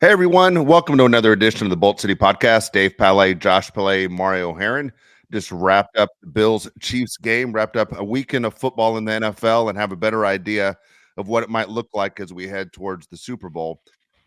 Hey everyone, welcome to another edition of the Bolt City Podcast. Dave Palais, Josh Palais, Mario Heron just wrapped up the Bills Chiefs game, wrapped up a weekend of football in the NFL, and have a better idea of what it might look like as we head towards the Super Bowl.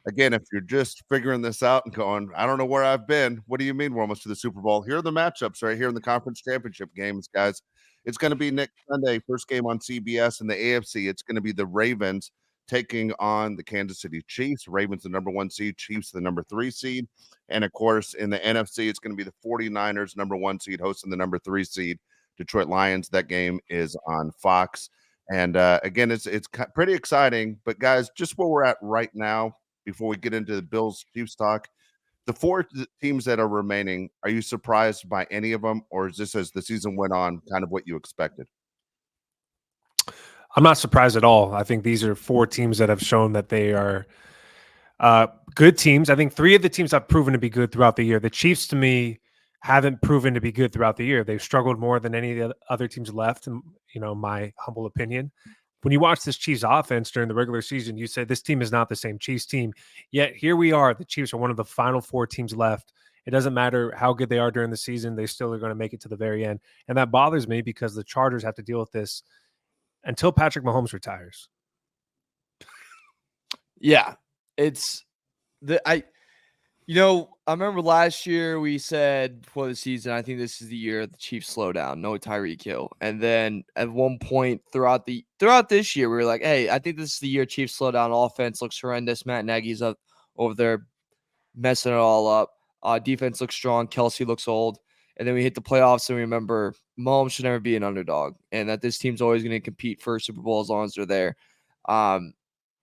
Again, if you're just figuring this out and going, I don't know where I've been. What do you mean we're almost to the Super Bowl? Here are the matchups right here in the conference championship games, guys. It's going to be next Sunday, first game on CBS in the AFC. It's going to be the Ravens taking on the Kansas City Chiefs. Ravens, the number 1 seed, Chiefs, the number 3 seed. And of course, in the NFC, it's going to be the 49ers, number 1 seed, hosting the number 3 seed, Detroit Lions. That game is on Fox. And again, it's pretty exciting. But guys, just where we're at right now, before we get into the Bills Chiefs talk, the four teams that are remaining, are you surprised by any of them, or is this, as the season went on, kind of what you expected? I'm not surprised at all. I think these are four teams that have shown that they are good teams. I think three of the teams have proven to be good throughout the year. The Chiefs, to me, haven't proven to be good throughout the year. They've struggled more than any of the other teams left, in my humble opinion. When you watch this Chiefs offense during the regular season, you say this team is not the same Chiefs team. Yet here we are. The Chiefs are one of the final four teams left. It doesn't matter how good they are during the season. They still are going to make it to the very end. And that bothers me because the Chargers have to deal with this until Patrick Mahomes retires. Yeah, it's I remember last year we said before the season, I think this is the year the Chiefs slow down, no Tyreek Hill. And then at one point throughout this year, we were like, hey, I think this is the year Chiefs slow down. Offense looks horrendous. Matt Nagy's up over there messing it all up. Defense looks strong. Kelsey looks old. And then we hit the playoffs and we remember Mahomes should never be an underdog and that this team's always going to compete for a Super Bowl as long as they're there. To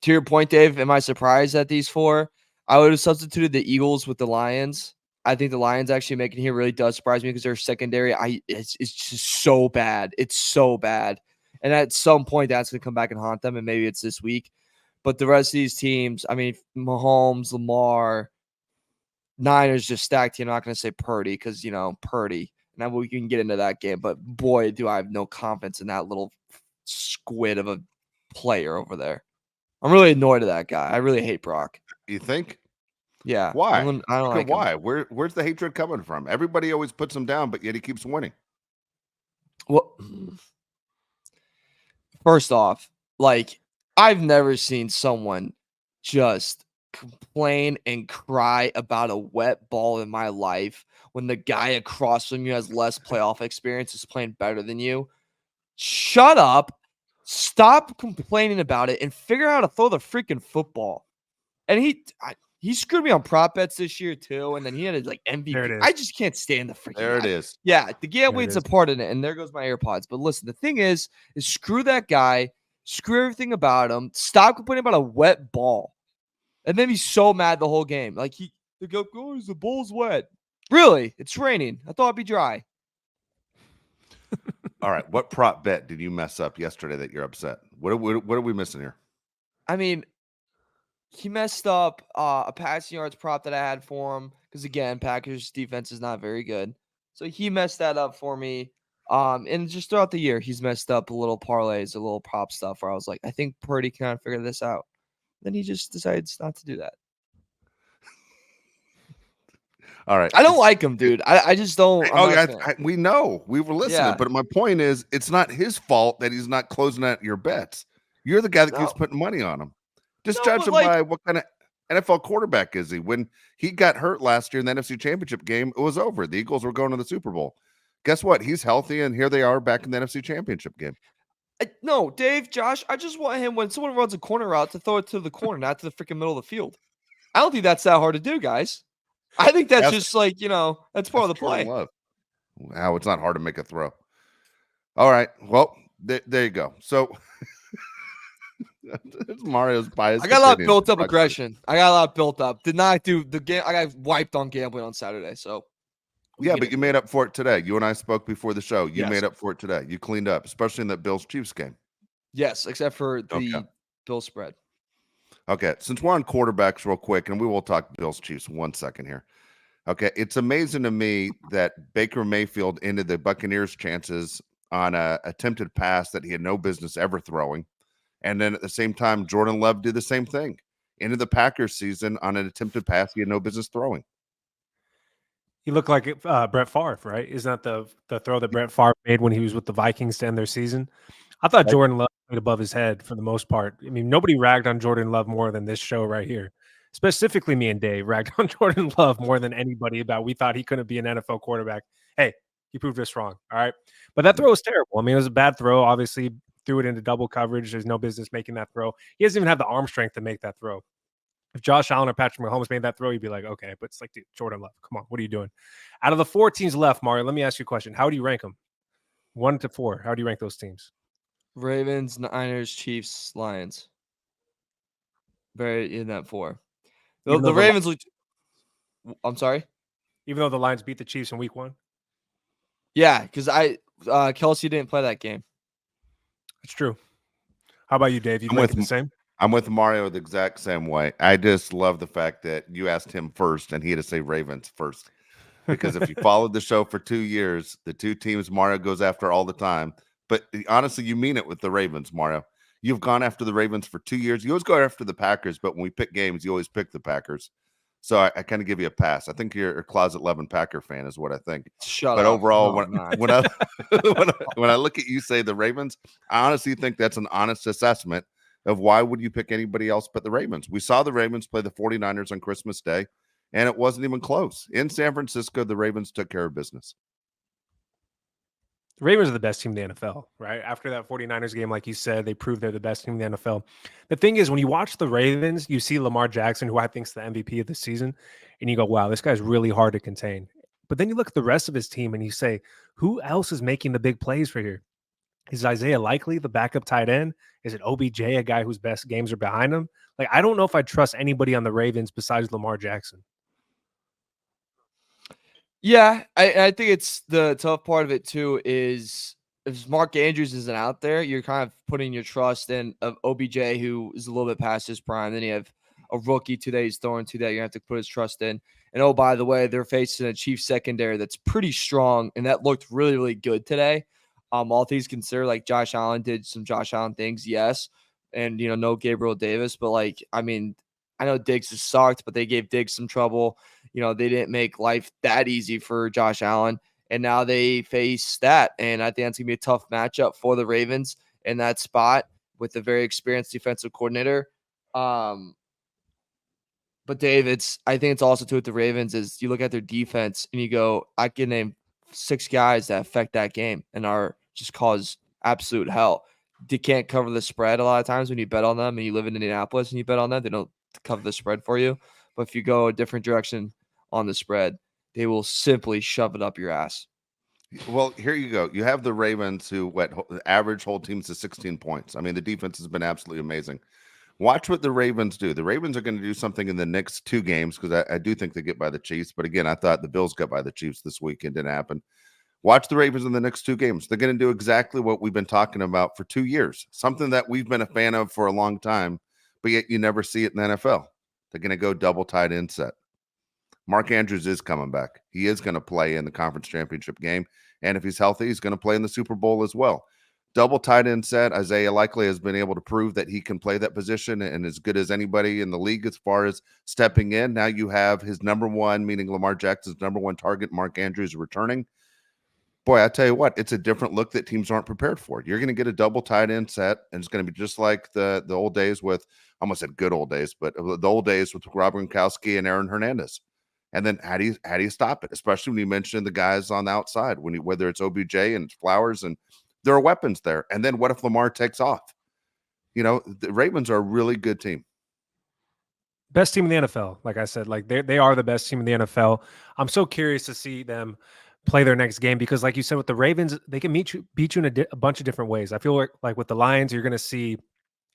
your point, Dave, am I surprised at these four? I would have substituted the Eagles with the Lions. I think the Lions actually making here really does surprise me because their secondary, it's just so bad. It's so bad. And at some point, that's going to come back and haunt them, and maybe it's this week. But the rest of these teams, I mean, Mahomes, Lamar, Niners just stacked. I'm not going to say Purdy because, Purdy. Now we can get into that game. But, boy, do I have no confidence in that little squid of a player over there. I'm really annoyed at that guy. I really hate Brock. You think? Yeah. Why? I don't like why? him. Where's the hatred coming from? Everybody always puts him down, but yet he keeps winning. Well, first off, I've never seen someone just complain and cry about a wet ball in my life when the guy across from you has less playoff experience, is playing better than you. Shut up. Stop complaining about it and figure out how to throw the freaking football. And he screwed me on prop bets this year too. And then he had his MVP. I just can't stand the freaking. There it is. Yeah, the gambling's a part in it. And there goes my AirPods. But listen, the thing is screw that guy. Screw everything about him. Stop complaining about a wet ball. And then he's so mad the whole game. They go, oh, the ball's wet. Really? It's raining. I thought it'd be dry. All right. What prop bet did you mess up yesterday that you're upset? What are we missing here? I mean, he messed up a passing yards prop that I had for him because, again, Packers defense is not very good. So he messed that up for me. And just throughout the year, he's messed up a little parlays, a little prop stuff where I was like, I think Purdy can kind of figure this out. Then he just decides not to do that. All right. I don't like him, dude. I just don't. We know. We were listening. Yeah. But my point is, it's not his fault that he's not closing out your bets. You're the guy that keeps putting money on him. Just judge him by what kind of NFL quarterback is he. When he got hurt last year in the NFC Championship game, it was over. The Eagles were going to the Super Bowl. Guess what? He's healthy, and here they are back in the NFC Championship game. No, Dave, Josh, I just want him when someone runs a corner route to throw it to the corner, not to the freaking middle of the field. I don't think that's that hard to do, guys. I think that's just that's part of the play. Wow, it's not hard to make a throw. All right. Well, there you go. So it's Mario's bias. I got a lot of built up aggression. I got a lot built up. Did not do the game. I got wiped on gambling on Saturday. So yeah, but you made up for it today. You and I spoke before the show. You made up for it today. You cleaned up, especially in that Bills Chiefs game. Yes, except for the Bills spread. Okay, since we're on quarterbacks real quick, and we will talk Bills Chiefs 1 second here. Okay, it's amazing to me that Baker Mayfield ended the Buccaneers' chances on a attempted pass that he had no business ever throwing. And then at the same time, Jordan Love did the same thing. into the Packers season on an attempted pass he had no business throwing. He looked like Brett Favre, right? Isn't that the throw that Brett Favre made when he was with the Vikings to end their season? I thought Jordan Love played above his head for the most part. I mean, nobody ragged on Jordan Love more than this show right here. Specifically, me and Dave ragged on Jordan Love more than anybody about we thought he couldn't be an NFL quarterback. Hey, he proved us wrong. All right. But that throw was terrible. I mean, it was a bad throw. Obviously, threw it into double coverage. There's no business making that throw. He doesn't even have the arm strength to make that throw. If Josh Allen or Patrick Mahomes made that throw, you'd be like, okay, but it's like, dude, Jordan Love, come on, what are you doing? Out of the 4 teams left, Mario, let me ask you a question. How do you rank them? 1 to 4. How do you rank those teams? Ravens, Niners, Chiefs, Lions. Very in that 4. The Ravens look. I'm sorry. Even though the Lions beat the Chiefs in week 1. Yeah, because Kelsey didn't play that game. That's true. How about you, Dave? You rank it the same? I'm with Mario the exact same way. I just love the fact that you asked him first and he had to say Ravens first. Because if you followed the show for 2 years, the 2 teams Mario goes after all the time. But honestly, you mean it with the Ravens, Mario. You've gone after the Ravens for 2 years. You always go after the Packers, but when we pick games, you always pick the Packers. So I kind of give you a pass. I think you're a closet 11 Packer fan is what I think. Shut but up. Overall, No, when I when I look at you say the Ravens, I honestly think that's an honest assessment of why would you pick anybody else but the Ravens. We saw the Ravens play the 49ers on Christmas Day, and it wasn't even close. In San Francisco, the Ravens took care of business. The Ravens are the best team in the NFL, right? After that 49ers game, like you said, they proved they're the best team in the NFL. The thing is, when you watch the Ravens, you see Lamar Jackson, who I think is the MVP of the season, and you go, wow, this guy's really hard to contain. But then you look at the rest of his team and you say, who else is making the big plays for here? Is Isaiah Likely the backup tight end? Is it OBJ, a guy whose best games are behind him? Like, I don't know if I trust anybody on the Ravens besides Lamar Jackson. Yeah, I think it's the tough part of it too is if Mark Andrews isn't out there, you're kind of putting your trust in OBJ, who is a little bit past his prime. Then you have a rookie today he's throwing to that you have to put his trust in. And oh, by the way, they're facing a Chiefs secondary that's pretty strong, and that looked really, really good today. All things considered, like Josh Allen did some Josh Allen things, yes, and no Gabriel Davis, but I know Diggs has sucked, but they gave Diggs some trouble. They didn't make life that easy for Josh Allen, and now they face that. And I think that's going to be a tough matchup for the Ravens in that spot with a very experienced defensive coordinator. But Dave, I think it's also too with the Ravens is you look at their defense and you go, I can name 6 guys that affect that game and are just cause absolute hell. They can't cover the spread a lot of times when you bet on them and you live in Indianapolis and you bet on them. They don't cover the spread for you. But if you go a different direction on the spread, they will simply shove it up your ass. Well, here you go. You have the Ravens who average hold teams to 16 points. I mean, the defense has been absolutely amazing. Watch what the Ravens do. The Ravens are going to do something in the next 2 games because I do think they get by the Chiefs. But again, I thought the Bills got by the Chiefs this weekend. Didn't happen. Watch the Ravens in the next 2 games. They're going to do exactly what we've been talking about for 2 years, something that we've been a fan of for a long time, but yet you never see it in the NFL. They're going to go double tight end set. Mark Andrews is coming back. He is going to play in the conference championship game. And if he's healthy, he's going to play in the Super Bowl as well. Double tight end set. Isaiah Likely has been able to prove that he can play that position and as good as anybody in the league as far as stepping in. Now you have his number 1, meaning Lamar Jackson's number 1 target, Mark Andrews, returning. Boy, I tell you what, it's a different look that teams aren't prepared for. You're going to get a double tight end set, and it's going to be just like the old days with, I almost said good old days, but the old days with Rob Gronkowski and Aaron Hernandez. And then how do you stop it? Especially when you mention the guys on the outside, whether it's OBJ and it's Flowers, and there are weapons there. And then what if Lamar takes off? The Ravens are a really good team. Best team in the NFL. Like I said, like they are the best team in the NFL. I'm so curious to see them play their next game because, like you said, with the Ravens, they can beat you in a bunch of different ways. I feel like with the Lions, you're going to see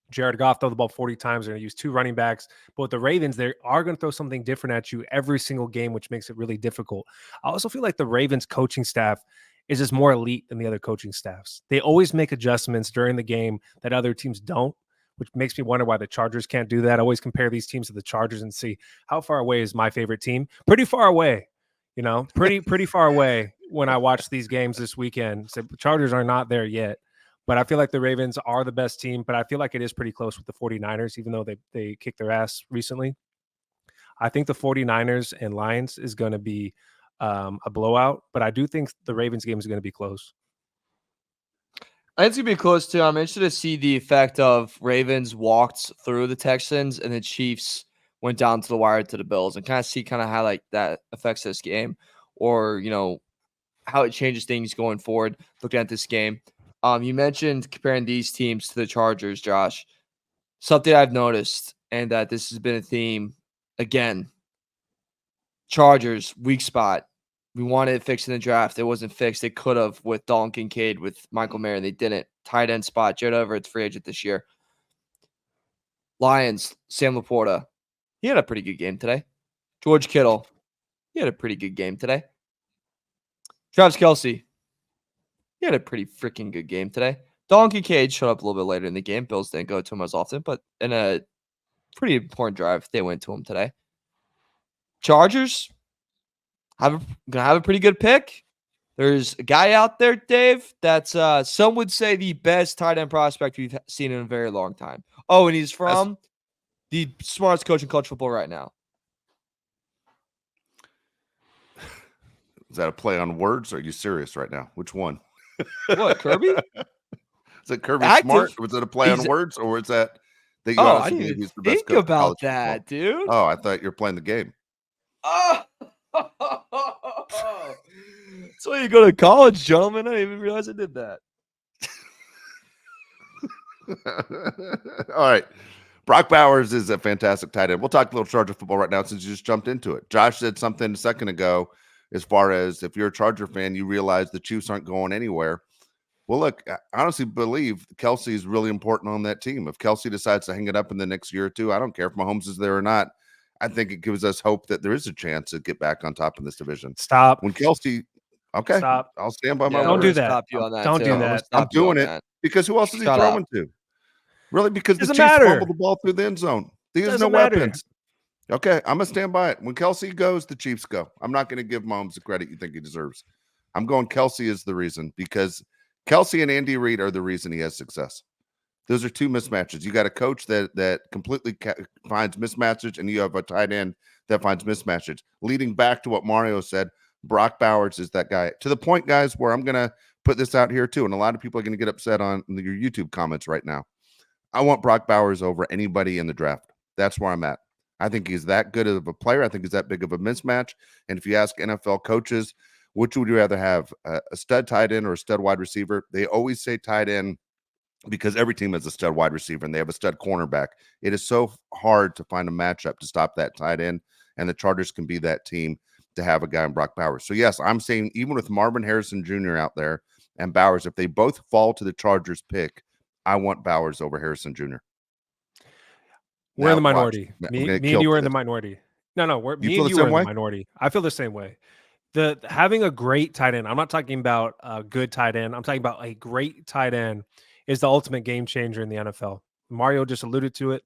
Jared Goff throw the ball 40 times. They're going to use 2 running backs. But with the Ravens, they are going to throw something different at you every single game, which makes it really difficult. I also feel like the Ravens coaching staff is just more elite than the other coaching staffs. They always make adjustments during the game that other teams don't, which makes me wonder why the Chargers can't do that. I always compare these teams to the Chargers and see how far away is my favorite team. Pretty far away, pretty far away when I watch these games this weekend. So the Chargers are not there yet. But I feel like the Ravens are the best team, but I feel like it is pretty close with the 49ers, even though they kicked their ass recently. I think the 49ers and Lions is going to be a blowout, but I do think the Ravens game is going to be close. I think it's going to be close too. I'm interested to see the effect of Ravens walked through the Texans and the Chiefs went down to the wire to the Bills, and kind of see how like that affects this game, or how it changes things going forward looking at this game. You mentioned comparing these teams to the Chargers, Josh. Something I've noticed, and that this has been a theme again. Chargers, weak spot. We wanted it fixed in the draft. It wasn't fixed. It could have with Dalton Kincaid, with Michael Mayer. They didn't. Tight end spot. Jared Everett's free agent this year. Lions, Sam Laporta. He had a pretty good game today. George Kittle. He had a pretty good game today. Travis Kelce. He had a pretty freaking good game today. Dalton Kincaid showed up a little bit later in the game. Bills didn't go to him as often, but in a pretty important drive, they went to him today. Chargers gonna have a pretty good pick. There's a guy out there, Dave, that's some would say the best tight end prospect we've seen in a very long time. Oh, and he's from the smartest coach in college football right now. Is that a play on words? Or are you serious right now? Which one? What, Kirby? Is it Kirby Active. Smart? Was it a play on words, or is that you I honestly didn't believe even he's the best think coach in about college that, football? dude. Oh, I thought you were playing the game. Oh. That's why you go to college, gentlemen. I didn't even realize I did that. All right. Brock Bowers is a fantastic tight end. We'll talk a little Charger football right now since you just jumped into it. Josh said something a second ago as far as if you're a Charger fan, you realize the Chiefs aren't going anywhere. Well, look, I honestly believe Kelce is really important on that team. If Kelce decides to hang it up in the next year or two, I don't care if Mahomes is there or not. I think it gives us hope that there is a chance to get back on top in this division. Stop. When Kelce, okay, Stop. I'll stand by my Yeah, Don't word. do that. Stop you on that. Don't too. do I'm gonna that. I'm stop you on doing it that. because who else is he Shut throwing up. to? Really? Because the Doesn't Chiefs matter. fumbled the ball through the end zone. He has no Doesn't matter. weapons. Okay, I'm gonna stand by it. When Kelce goes, the Chiefs go. I'm not gonna give Mahomes the credit you think he deserves. I'm going Kelce is the reason, because Kelce and Andy Reid are the reason he has success. Those are two mismatches. You got a coach that completely finds mismatches, and you have a tight end that finds mismatches. Leading back to what Mario said, Brock Bowers is that guy. To the point, guys, where I'm gonna put this out here too, and a lot of people are gonna get upset on your YouTube comments right now. I want Brock Bowers over anybody in the draft. That's where I'm at. I think he's that good of a player. I think he's that big of a mismatch. And if you ask NFL coaches, which would you rather have, a stud tight end or a stud wide receiver? They always say tight end because every team has a stud wide receiver and they have a stud cornerback. It is so hard to find a matchup to stop that tight end, and the Chargers can be that team to have a guy in Brock Bowers. So, yes, I'm saying even with Marvin Harrison Jr. out there and Bowers, if they both fall to the Chargers pick, I want Bowers over Harrison Jr. We're in the minority. Me and you are in the minority. No, me and you are in the minority. I feel the same way. Having a great tight end, I'm not talking about a good tight end. I'm talking about a great tight end is the ultimate game changer in the NFL. Mario just alluded to it.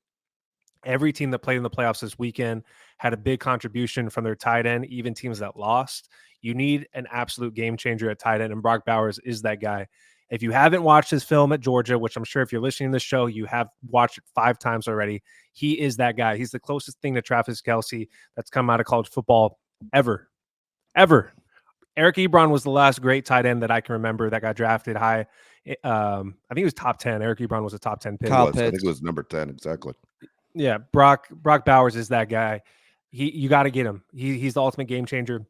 Every team that played in the playoffs this weekend had a big contribution from their tight end, even teams that lost. You need an absolute game changer at tight end, and Brock Bowers is that guy. If you haven't watched his film at Georgia, which I'm sure if you're listening to this show, you have watched it 5 times already, he is that guy. He's the closest thing to Travis Kelce that's come out of college football ever. Eric Ebron was the last great tight end that I can remember that got drafted high. I think he was top 10. Eric Ebron was a top 10 pick. I think it was number 10, exactly. Yeah, Brock Bowers is that guy. You got to get him. He's the ultimate game changer.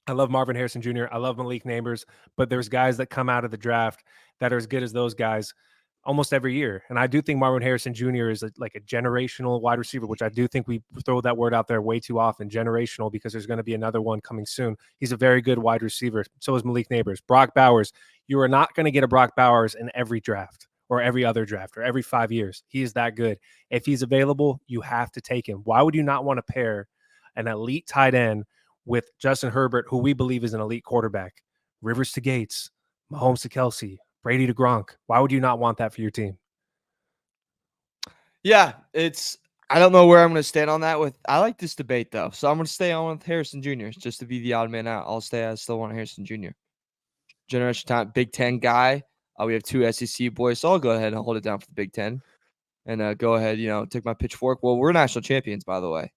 I love Marvin Harrison Jr. I love Malik Neighbors, but there's guys that come out of the draft that are as good as those guys almost every year. And I do think Marvin Harrison Jr. is like a generational wide receiver, which I do think we throw that word out there way too often, generational, because there's going to be another one coming soon. He's a very good wide receiver. So is Malik Neighbors. Brock Bowers, you are not going to get a Brock Bowers in every draft or every other draft or every 5 years. He is that good. If he's available, you have to take him. Why would you not want to pair an elite tight end with Justin Herbert, who we believe is an elite quarterback? Rivers to Gates, Mahomes to Kelce, Brady to Gronk. Why would you not want that for your team? Yeah, I don't know where I'm going to stand on that. I like this debate, though. So I'm going to stay on with Harrison Jr. just to be the odd man out. I still want Harrison Jr. Generation time, Big Ten guy. We have 2 SEC boys, so I'll go ahead and hold it down for the Big Ten and go ahead, take my pitchfork. Well, we're national champions, by the way,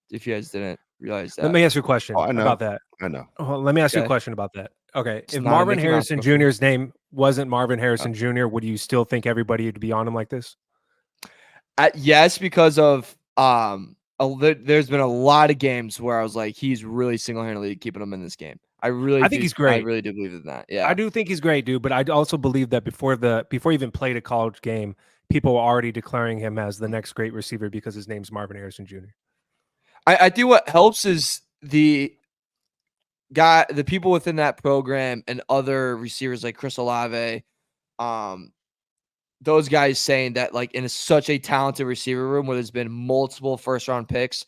if you guys didn't realize that. Let me ask you a question Oh, I know. about that. I know. Let me ask you a Okay. question about that. Okay, It's if not a Marvin Mickey Mouse Harrison question. Jr.'s name wasn't Marvin Harrison Jr., would you still think everybody would be on him like this? Yes, because of there's been a lot of games where I was like, he's really single-handedly keeping them in this game. I think he's great. I really do believe in that. Yeah, I do think he's great, dude. But I also believe that before he even played a college game, people were already declaring him as the next great receiver because his name's Marvin Harrison Jr. I think what helps is the people within that program and other receivers like Chris Olave, those guys saying that like in such a talented receiver room where there's been multiple first-round picks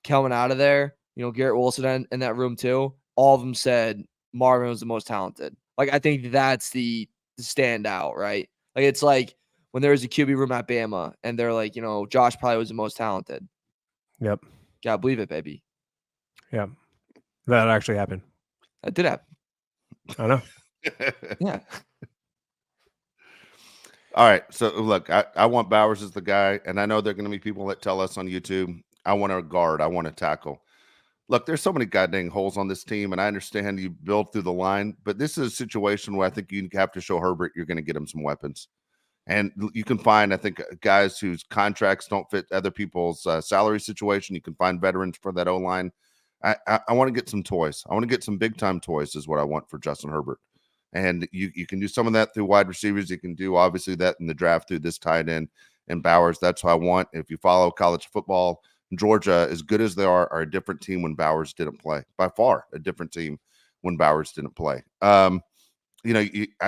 coming out of there, Garrett Wilson in that room too. All of them said Marvin was the most talented. Like I think that's the standout, right? Like it's like when there was a QB room at Bama and they're like, Josh probably was the most talented. Yep. Gotta believe it, baby. Yeah. That actually happened. That did happen. I know. Yeah. All right. So look, I want Bowers as the guy, and I know there are going to be people that tell us on YouTube, I want a guard, I want to tackle. Look, there's so many goddamn holes on this team, and I understand you build through the line, but this is a situation where I think you have to show Herbert you're going to get him some weapons. And you can find, I think, guys whose contracts don't fit other people's salary situation. You can find veterans for that O-line. I want to get some toys. I want to get some big-time toys is what I want for Justin Herbert. And you can do some of that through wide receivers. You can do, obviously, that in the draft through this tight end and Bowers. That's what I want. If you follow college football, Georgia, as good as they are a different team when Bowers didn't play. By far, a different team when Bowers didn't play. I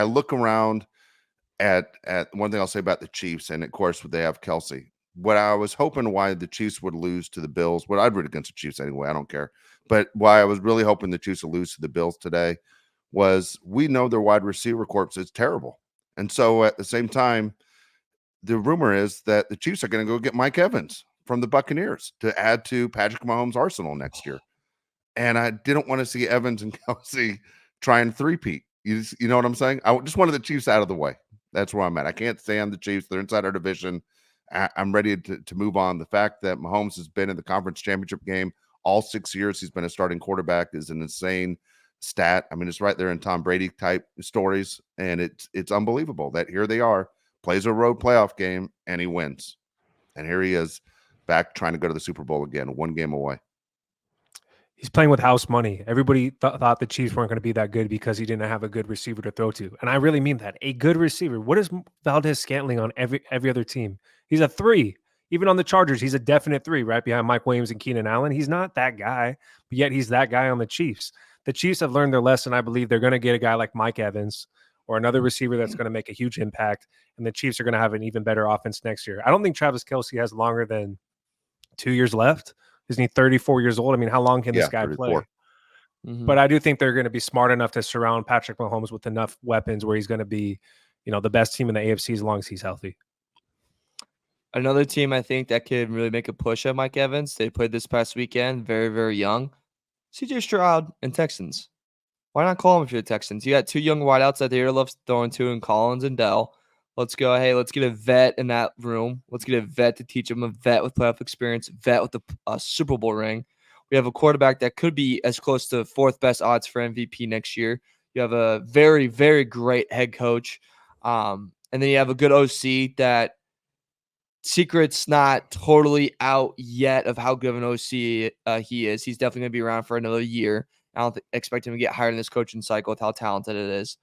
look around at one thing I'll say about the Chiefs, and of course, they have Kelsey. What I was hoping why the Chiefs would lose to the Bills, what I'd root against the Chiefs anyway, I don't care. But why I was really hoping the Chiefs would lose to the Bills today was we know their wide receiver corps is terrible. And so at the same time, the rumor is that the Chiefs are going to go get Mike Evans from the Buccaneers to add to Patrick Mahomes' arsenal next year. And I didn't want to see Evans and Kelsey try and three-peat. You know what I'm saying? I just wanted the Chiefs out of the way. That's where I'm at. I can't stand the Chiefs. They're inside our division. I'm ready to move on. The fact that Mahomes has been in the conference championship game all 6 years he's been a starting quarterback is an insane stat. I mean, it's right there in Tom Brady type stories, and it's unbelievable that here they are, plays a road playoff game, and he wins. And here he is back trying to go to the Super Bowl again, one game away. He's playing with house money. Everybody thought the Chiefs weren't going to be that good because he didn't have a good receiver to throw to. And I really mean that. A good receiver. What is Valdez-Scantling on every other team? He's a 3. Even on the Chargers, he's a definite 3 right behind Mike Williams and Keenan Allen. He's not that guy, but yet he's that guy on the Chiefs. The Chiefs have learned their lesson. I believe they're going to get a guy like Mike Evans or another receiver that's going to make a huge impact, and the Chiefs are going to have an even better offense next year. I don't think Travis Kelce has longer than 2 years left. Isn't he 34 years old? I mean, how long can this guy 34. play? Mm-hmm. But I do think they're going to be smart enough to surround Patrick Mahomes with enough weapons where he's going to be, the best team in the AFC as long as he's healthy. Another team I think that could really make a push at Mike Evans. They played this past weekend, very, very young. CJ Stroud and Texans. Why not call him if you're the Texans? You got 2 young wideouts that they love throwing to in Collins and Dell. Let's go. Hey, let's get a vet in that room. Let's get a vet to teach them, a vet with playoff experience, vet with the Super Bowl ring. We have a quarterback that could be as close to 4th best odds for MVP next year. You have a very, very great head coach. And then you have a good OC that secret's not totally out yet of how good of an OC he is. He's definitely going to be around for another year. I don't expect him to get hired in this coaching cycle with how talented it is.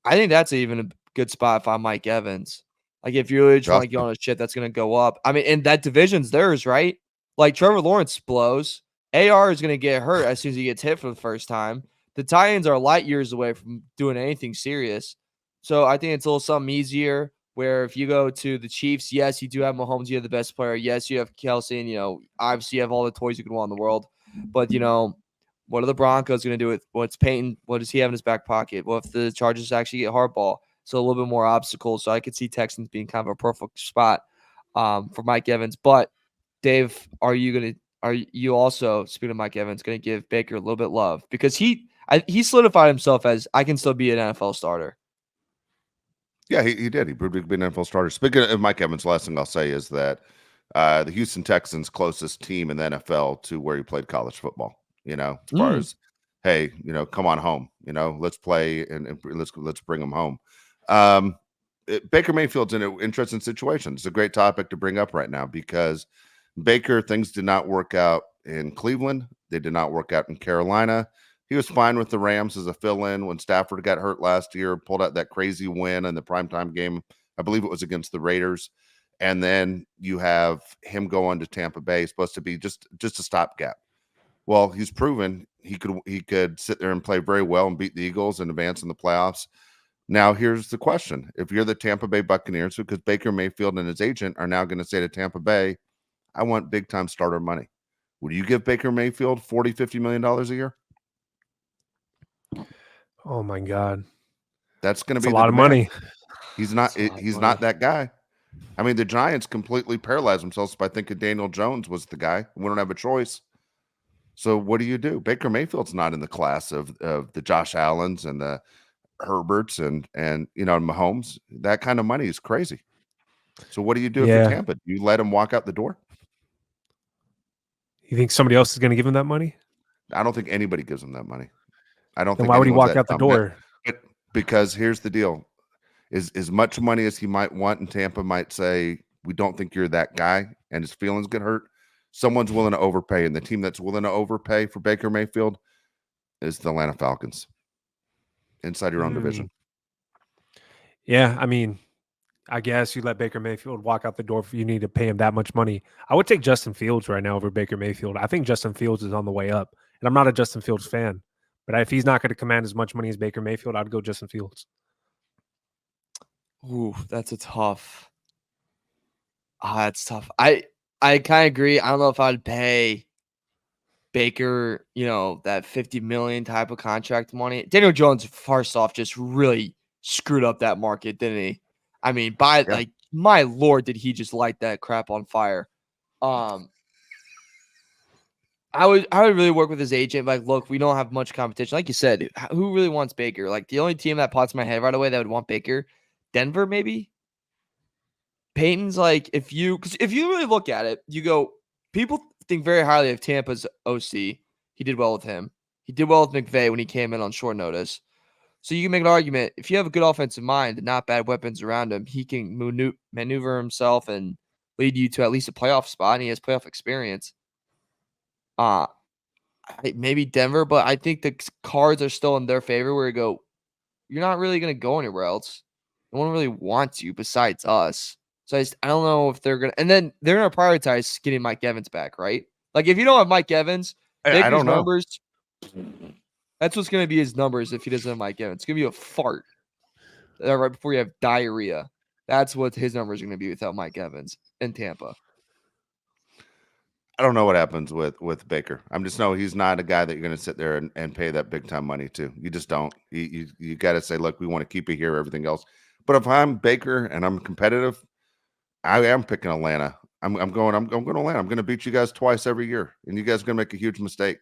I think that's even a good spot if I'm Mike Evans. Like, if you really just want to get on a shit that's going to go up. I mean, and that division's theirs, right? Like, Trevor Lawrence blows. AR is going to get hurt as soon as he gets hit for the first time. The Titans are light years away from doing anything serious. So I think it's a little something easier where if you go to the Chiefs, yes, you do have Mahomes. You have the best player. Yes, you have Kelsey. And, obviously you have all the toys you can want in the world. But, what are the Broncos going to do with what's Peyton? What does he have in his back pocket? What if the Chargers actually get hardball? So a little bit more obstacles. So I could see Texans being kind of a perfect spot for Mike Evans. But Dave, are you also, speaking of Mike Evans, going to give Baker a little bit of love? Because he solidified himself as I can still be an NFL starter. Yeah, he did. He proved he could be an NFL starter. Speaking of Mike Evans, last thing I'll say is that the Houston Texans closest team in the NFL to where he played college football. As far as, hey, come on home. Let's play and let's bring him home. Baker Mayfield's in an interesting situation. It's a great topic to bring up right now because Baker, things did not work out in Cleveland. They did not work out in Carolina. He was fine with the Rams as a fill-in when Stafford got hurt last year, pulled out that crazy win in the primetime game. I believe it was against the Raiders. And then you have him going to Tampa Bay, supposed to be just a stopgap. Well, he's proven he could sit there and play very well and beat the Eagles and advance in the playoffs. Now, here's the question. If you're the Tampa Bay Buccaneers, because Baker Mayfield and his agent are now going to say to Tampa Bay, I want big-time starter money. Would you give Baker Mayfield $40, $50 million a year? Oh my God, that's going to be a lot of money. He's not that guy. I mean, the Giants completely paralyzed themselves by thinking Daniel Jones was the guy. We don't have a choice. So what do you do? Baker Mayfield's not in the class of the Josh Allens and the Herberts and Mahomes. That kind of money is crazy. So what do you do if you're Tampa? Do you let him walk out the door? You think somebody else is going to give him that money? I don't think anybody gives him that money. I don't then think. Why would he walk out the door? Because here's the deal: is as much money as he might want, and Tampa might say, "We don't think you're that guy," and his feelings get hurt. Someone's willing to overpay, and the team that's willing to overpay for Baker Mayfield is the Atlanta Falcons. Inside your own division. Yeah, I mean, I guess you let Baker Mayfield walk out the door if you need to pay him that much money. I would take Justin Fields right now over Baker Mayfield. I think Justin Fields is on the way up, and I'm not a Justin Fields fan. But if he's not going to command as much money as Baker Mayfield, I'd go Justin Fields. Ooh, that's a tough. That's tough. I kind of agree. I don't know if I'd pay Baker, that $50 million type of contract money. Daniel Jones, first off, just really screwed up that market, didn't he? I mean, like, my Lord, did he just light that crap on fire? I would really work with his agent. Like, look, we don't have much competition. Like you said, who really wants Baker? Like, the only team that pops in my head right away that would want Baker, Denver, maybe. Peyton's like, if you really look at it, you go, people think very highly of Tampa's OC. He did well with him. He did well with McVay when he came in on short notice. So you can make an argument. If you have a good offensive mind and not bad weapons around him, he can maneuver himself and lead you to at least a playoff spot, and he has playoff experience. Maybe Denver, but I think the cards are still in their favor where you go, you're not really going to go anywhere else. No one really wants you besides us. So I don't know if they're going to – and then they're going to prioritize getting Mike Evans back, right? Like, if you don't have Mike Evans, I don't know. Numbers, that's what's going to be his numbers if he doesn't have Mike Evans. It's going to be a fart right before you have diarrhea. That's what his numbers are going to be without Mike Evans in Tampa. I don't know what happens with Baker. I'm just know he's not a guy that you're going to sit there and pay that big time money to. You just don't. You got to say, look, we want to keep you here, everything else. But if I'm Baker and I'm competitive, I am picking Atlanta. I'm going to Atlanta. I'm going to beat you guys twice every year, and you guys are going to make a huge mistake.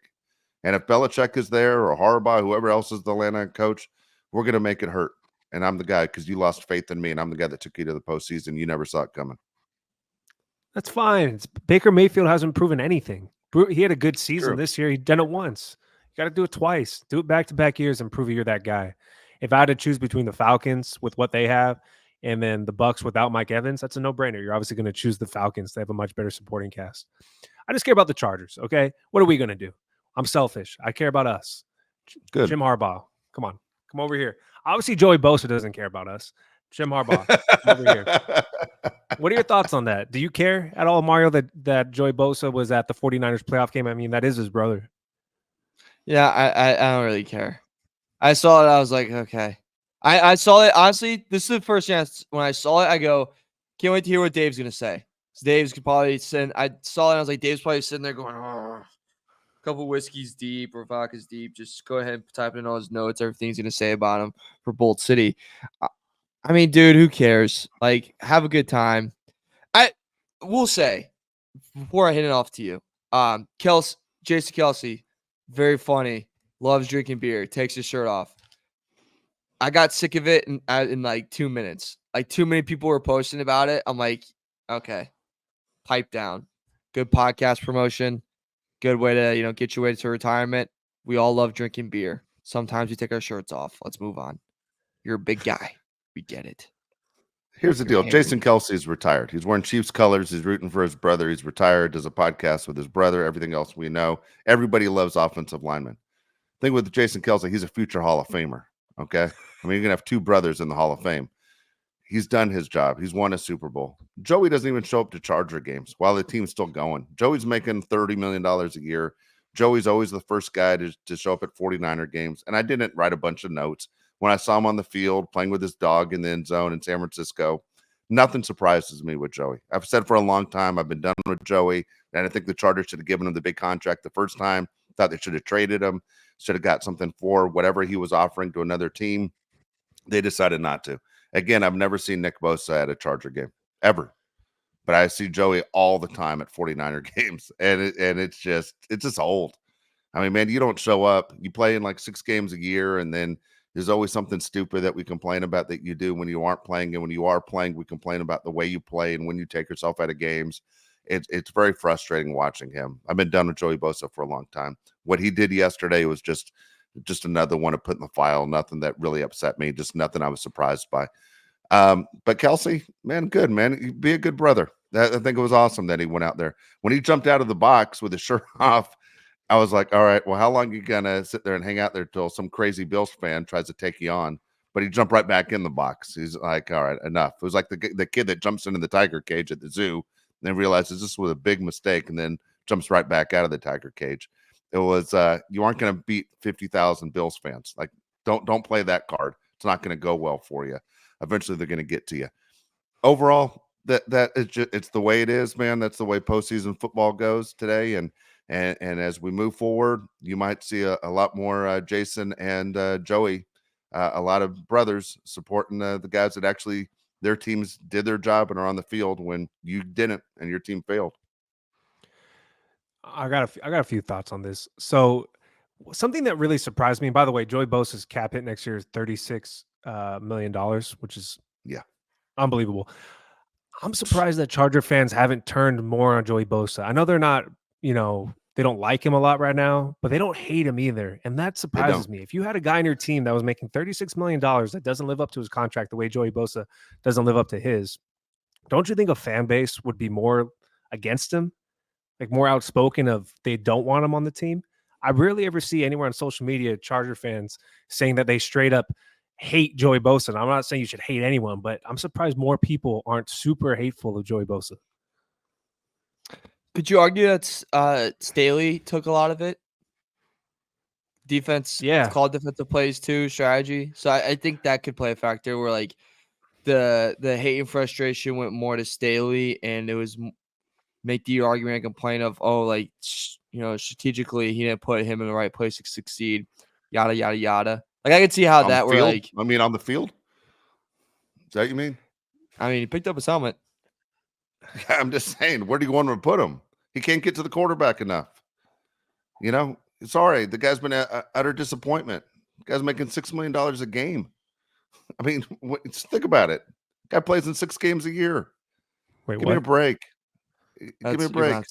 And if Belichick is there or Harbaugh, whoever else is the Atlanta coach, we're going to make it hurt. And I'm the guy because you lost faith in me, and I'm the guy that took you to the postseason. You never saw it coming. That's fine. Baker Mayfield hasn't proven anything. He had a good season this year. He'd done it once. You got to do it twice. Do it back-to-back years and prove you're that guy. If I had to choose between the Falcons with what they have and then the Bucs without Mike Evans, that's a no-brainer. You're obviously going to choose the Falcons. They have a much better supporting cast. I just care about the Chargers, okay? What are we going to do? I'm selfish. I care about us. Good. Jim Harbaugh, come on. Come over here. Obviously, Joey Bosa doesn't care about us. Jim Harbaugh, come over here. What are your thoughts on that? Do you care at all, Mario, that Joey Bosa was at the 49ers playoff game? I mean, that is his brother. Yeah, I don't really care. I saw it. I was like, okay. I saw it. Honestly, this is the first chance when I saw it. I go, can't wait to hear what Dave's going to say. Dave's could probably send. I saw it. And I was like, Dave's probably sitting there going, oh, a couple whiskeys deep or vodkas deep. Just go ahead and type in all his notes. Everything's going to say about him for Bolt City. I mean, dude, who cares? Like, have a good time. I will say, before I hand it off to you, Jason Kelsey, very funny, loves drinking beer, takes his shirt off. I got sick of it in like 2 minutes. like too many people were posting about it. I'm like, okay, pipe down. Good podcast promotion. Good way to, get your way to retirement. We all love drinking beer. Sometimes we take our shirts off. Let's move on. You're a big guy. We get it. Here's the You're deal. Jason hairy. Kelsey is retired. He's wearing Chiefs colors. He's rooting for his brother. He's retired, does a podcast with his brother, everything else we know. Everybody loves offensive linemen. Thing with Jason Kelsey, he's a future Hall of Famer. Okay. I mean, you're going to have two brothers in the Hall of Fame. He's done his job. He's won a Super Bowl. Joey doesn't even show up to Charger games while the team's still going. Joey's making $30 million a year. Joey's always the first guy to show up at 49er games. And I didn't write a bunch of notes. When I saw him on the field playing with his dog in the end zone in San Francisco, nothing surprises me with Joey. I've said for a long time, I've been done with Joey, and I think the Chargers should have given him the big contract the first time. Thought they should have traded him, should have got something for whatever he was offering to another team. They decided not to. Again, I've never seen Nick Bosa at a Charger game, ever. But I see Joey all the time at 49er games, and it's just old. I mean, man, you don't show up. You play in like 6 games a year, and then there's always something stupid that we complain about that you do when you aren't playing. And when you are playing, we complain about the way you play and when you take yourself out of games. It's very frustrating watching him. I've been done with Joey Bosa for a long time. What he did yesterday was just another one to put in the file. Nothing that really upset me. Just nothing I was surprised by. But Kelsey, man, good, man. Be a good brother. I think it was awesome that he went out there. When he jumped out of the box with his shirt off, I was like, all right, well, how long are you going to sit there and hang out there till some crazy Bills fan tries to take you on? But he jumped right back in the box. He's like, all right, enough. It was like the kid that jumps into the tiger cage at the zoo and then realizes this was a big mistake and then jumps right back out of the tiger cage. It was, you aren't going to beat 50,000 Bills fans. Like, don't play that card. It's not going to go well for you. Eventually, they're going to get to you. Overall, that is just, it's the way it is, man. That's the way postseason football goes today. And as we move forward, you might see a lot more Jason and Joey, a lot of brothers supporting the guys that actually their teams did their job and are on the field when you didn't and your team failed. I got a few thoughts on this. So something that really surprised me, and by the way, Joey Bosa's cap hit next year is $36 million, which is unbelievable. I'm surprised that Charger fans haven't turned more on Joey Bosa. I know they're not, they don't like him a lot right now, but they don't hate him either. And that surprises me. If you had a guy on your team that was making $36 million that doesn't live up to his contract the way Joey Bosa doesn't live up to his, don't you think a fan base would be more against him? Like more outspoken of they don't want him on the team? I rarely ever see anywhere on social media Charger fans saying that they straight up hate Joey Bosa. And I'm not saying you should hate anyone, but I'm surprised more people aren't super hateful of Joey Bosa. Could you argue that Staley took a lot of it? Defense, it's called defensive plays too, strategy. So I think that could play a factor where like the hate and frustration went more to Staley, and it was make the argument and complain of, strategically he didn't put him in the right place to succeed, yada yada yada. Like I could see how that were like. I mean, on the field. Is that what you mean? I mean, he picked up his helmet. I'm just saying, where do you want him to put him? He can't get to the quarterback enough. Sorry, the guy's been an utter disappointment. The guy's making $6 million a game. I mean, think about it. The guy plays in 6 games a year. Wait, Give me a break. Give me a break.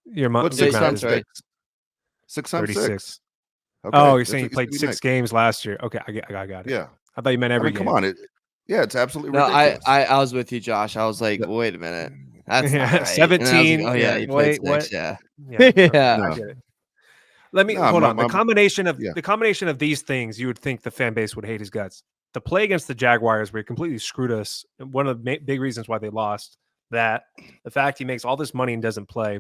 What's 6 times times 6? 6 times 6. Okay. Oh, you're saying he played 6 games last year. Okay, I got it. Yeah. I thought you meant every game. Come on. It's absolutely ridiculous. I was with you, Josh. I was like, wait a minute. That's not right. 17. Like, he played 6. What? Yeah. Yeah. No. I get it. Let me hold on. The combination of these things, you would think the fan base would hate his guts. The play against the Jaguars, where he completely screwed us. One of the big reasons why they lost. That the fact he makes all this money and doesn't play.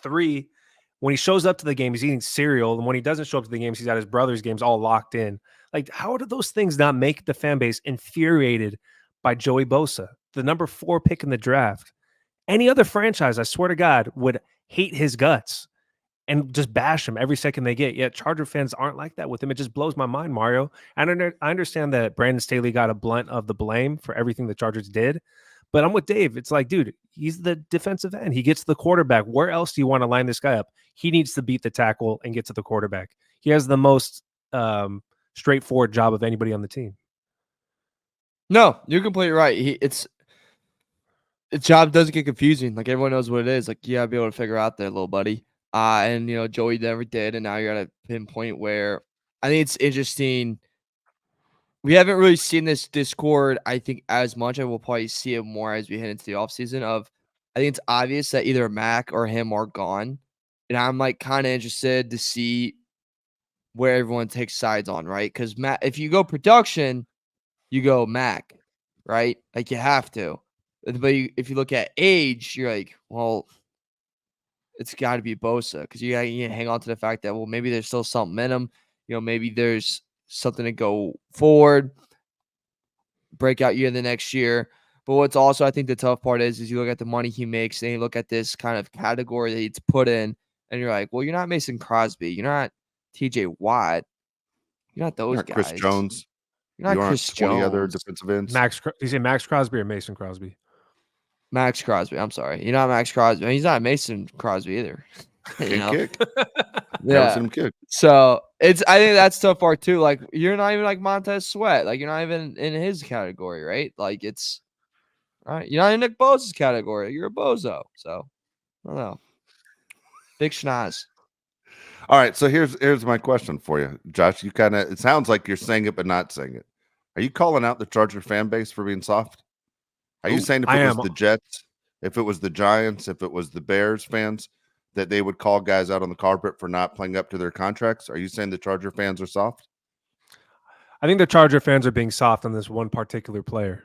3, when he shows up to the game, he's eating cereal, and when he doesn't show up to the games, he's at his brother's games, all locked in. Like, how do those things not make the fan base infuriated by Joey Bosa, the number 4 pick in the draft? Any other franchise, I swear to God, would hate his guts and just bash him every second they get. Yet Charger fans aren't like that with him. It just blows my mind, Mario. And I understand that Brandon Staley got a blunt of the blame for everything the Chargers did. But I'm with Dave. It's like, dude, he's the defensive end. He gets the quarterback. Where else do you want to line this guy up? He needs to beat the tackle and get to the quarterback. He has the most straightforward job of anybody on the team. No, you're completely right. It's job doesn't get confusing. Like everyone knows what it is. Like you gotta be able to figure out there, little buddy. And Joey never did, and now you're at a pinpoint where I think it's interesting. We haven't really seen this discord, I think, as much. I will probably see it more as we head into the offseason of I think it's obvious that either Mac or him are gone. And I'm like kind of interested to see where everyone takes sides on, right? Because Mac, if you go production, you go Mac, right? Like you have to. But if you look at age, you're like, well, it's got to be Bosa because you got to hang on to the fact that, well, maybe there's still something in him. Maybe there's something to go forward, breakout year the next year. But what's also, I think, the tough part is you look at the money he makes and you look at this kind of category that he's put in, and you're like, well, you're not Mason Crosby. You're not TJ Watt. You're not those You're not guys. Chris Jones. You're not You aren't Chris 20 other Jones. defensive ends. Did you say Max Crosby or Mason Crosby? Max Crosby. I'm sorry. You're not Max Crosby. He's not Mason Crosby either. Can't kick. Yeah. Never seen him kick. So I think that's tough part too. Like you're not even like Montez Sweat. Like you're not even in his category, right? Like it's right. You're not in Nick Bosa's category. You're a bozo. So I don't know. Big schnoz. All right, so here's my question for you, Josh. You it sounds like you're saying it but not saying it. Are you calling out the Charger fan base for being soft? Are you saying if it was the Jets, if it was the Giants, if it was the Bears fans, that they would call guys out on the carpet for not playing up to their contracts? Are you saying the Charger fans are soft? I think the Charger fans are being soft on this one particular player.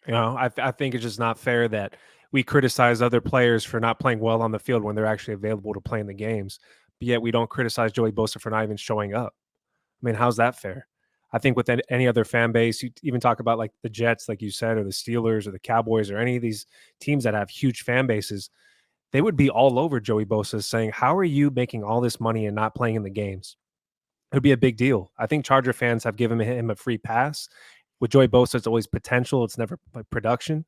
I think it's just not fair that we criticize other players for not playing well on the field when they're actually available to play in the games, but yet we don't criticize Joey Bosa for not even showing up. I mean, how's that fair? I think with any other fan base, you even talk about like the Jets, like you said, or the Steelers or the Cowboys or any of these teams that have huge fan bases, they would be all over Joey Bosa saying, how are you making all this money and not playing in the games? It would be a big deal. I think Charger fans have given him a free pass. With Joey Bosa, it's always potential. It's never like production.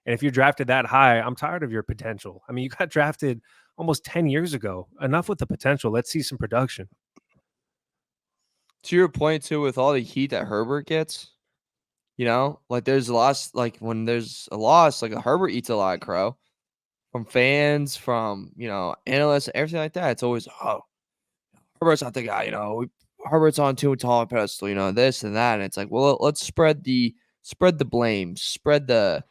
And if you're drafted that high, I'm tired of your potential. I mean, you got drafted almost 10 years ago. Enough with the potential. Let's see some production. To your point too, with all the heat that Herbert gets, like there's a loss, like when there's a loss, like a Herbert eats a lot of crow from fans, from analysts, everything like that. It's always, oh, Herbert's not the guy, Herbert's on too tall a pedestal, this and that. And it's like, well, let's spread the blame, spread the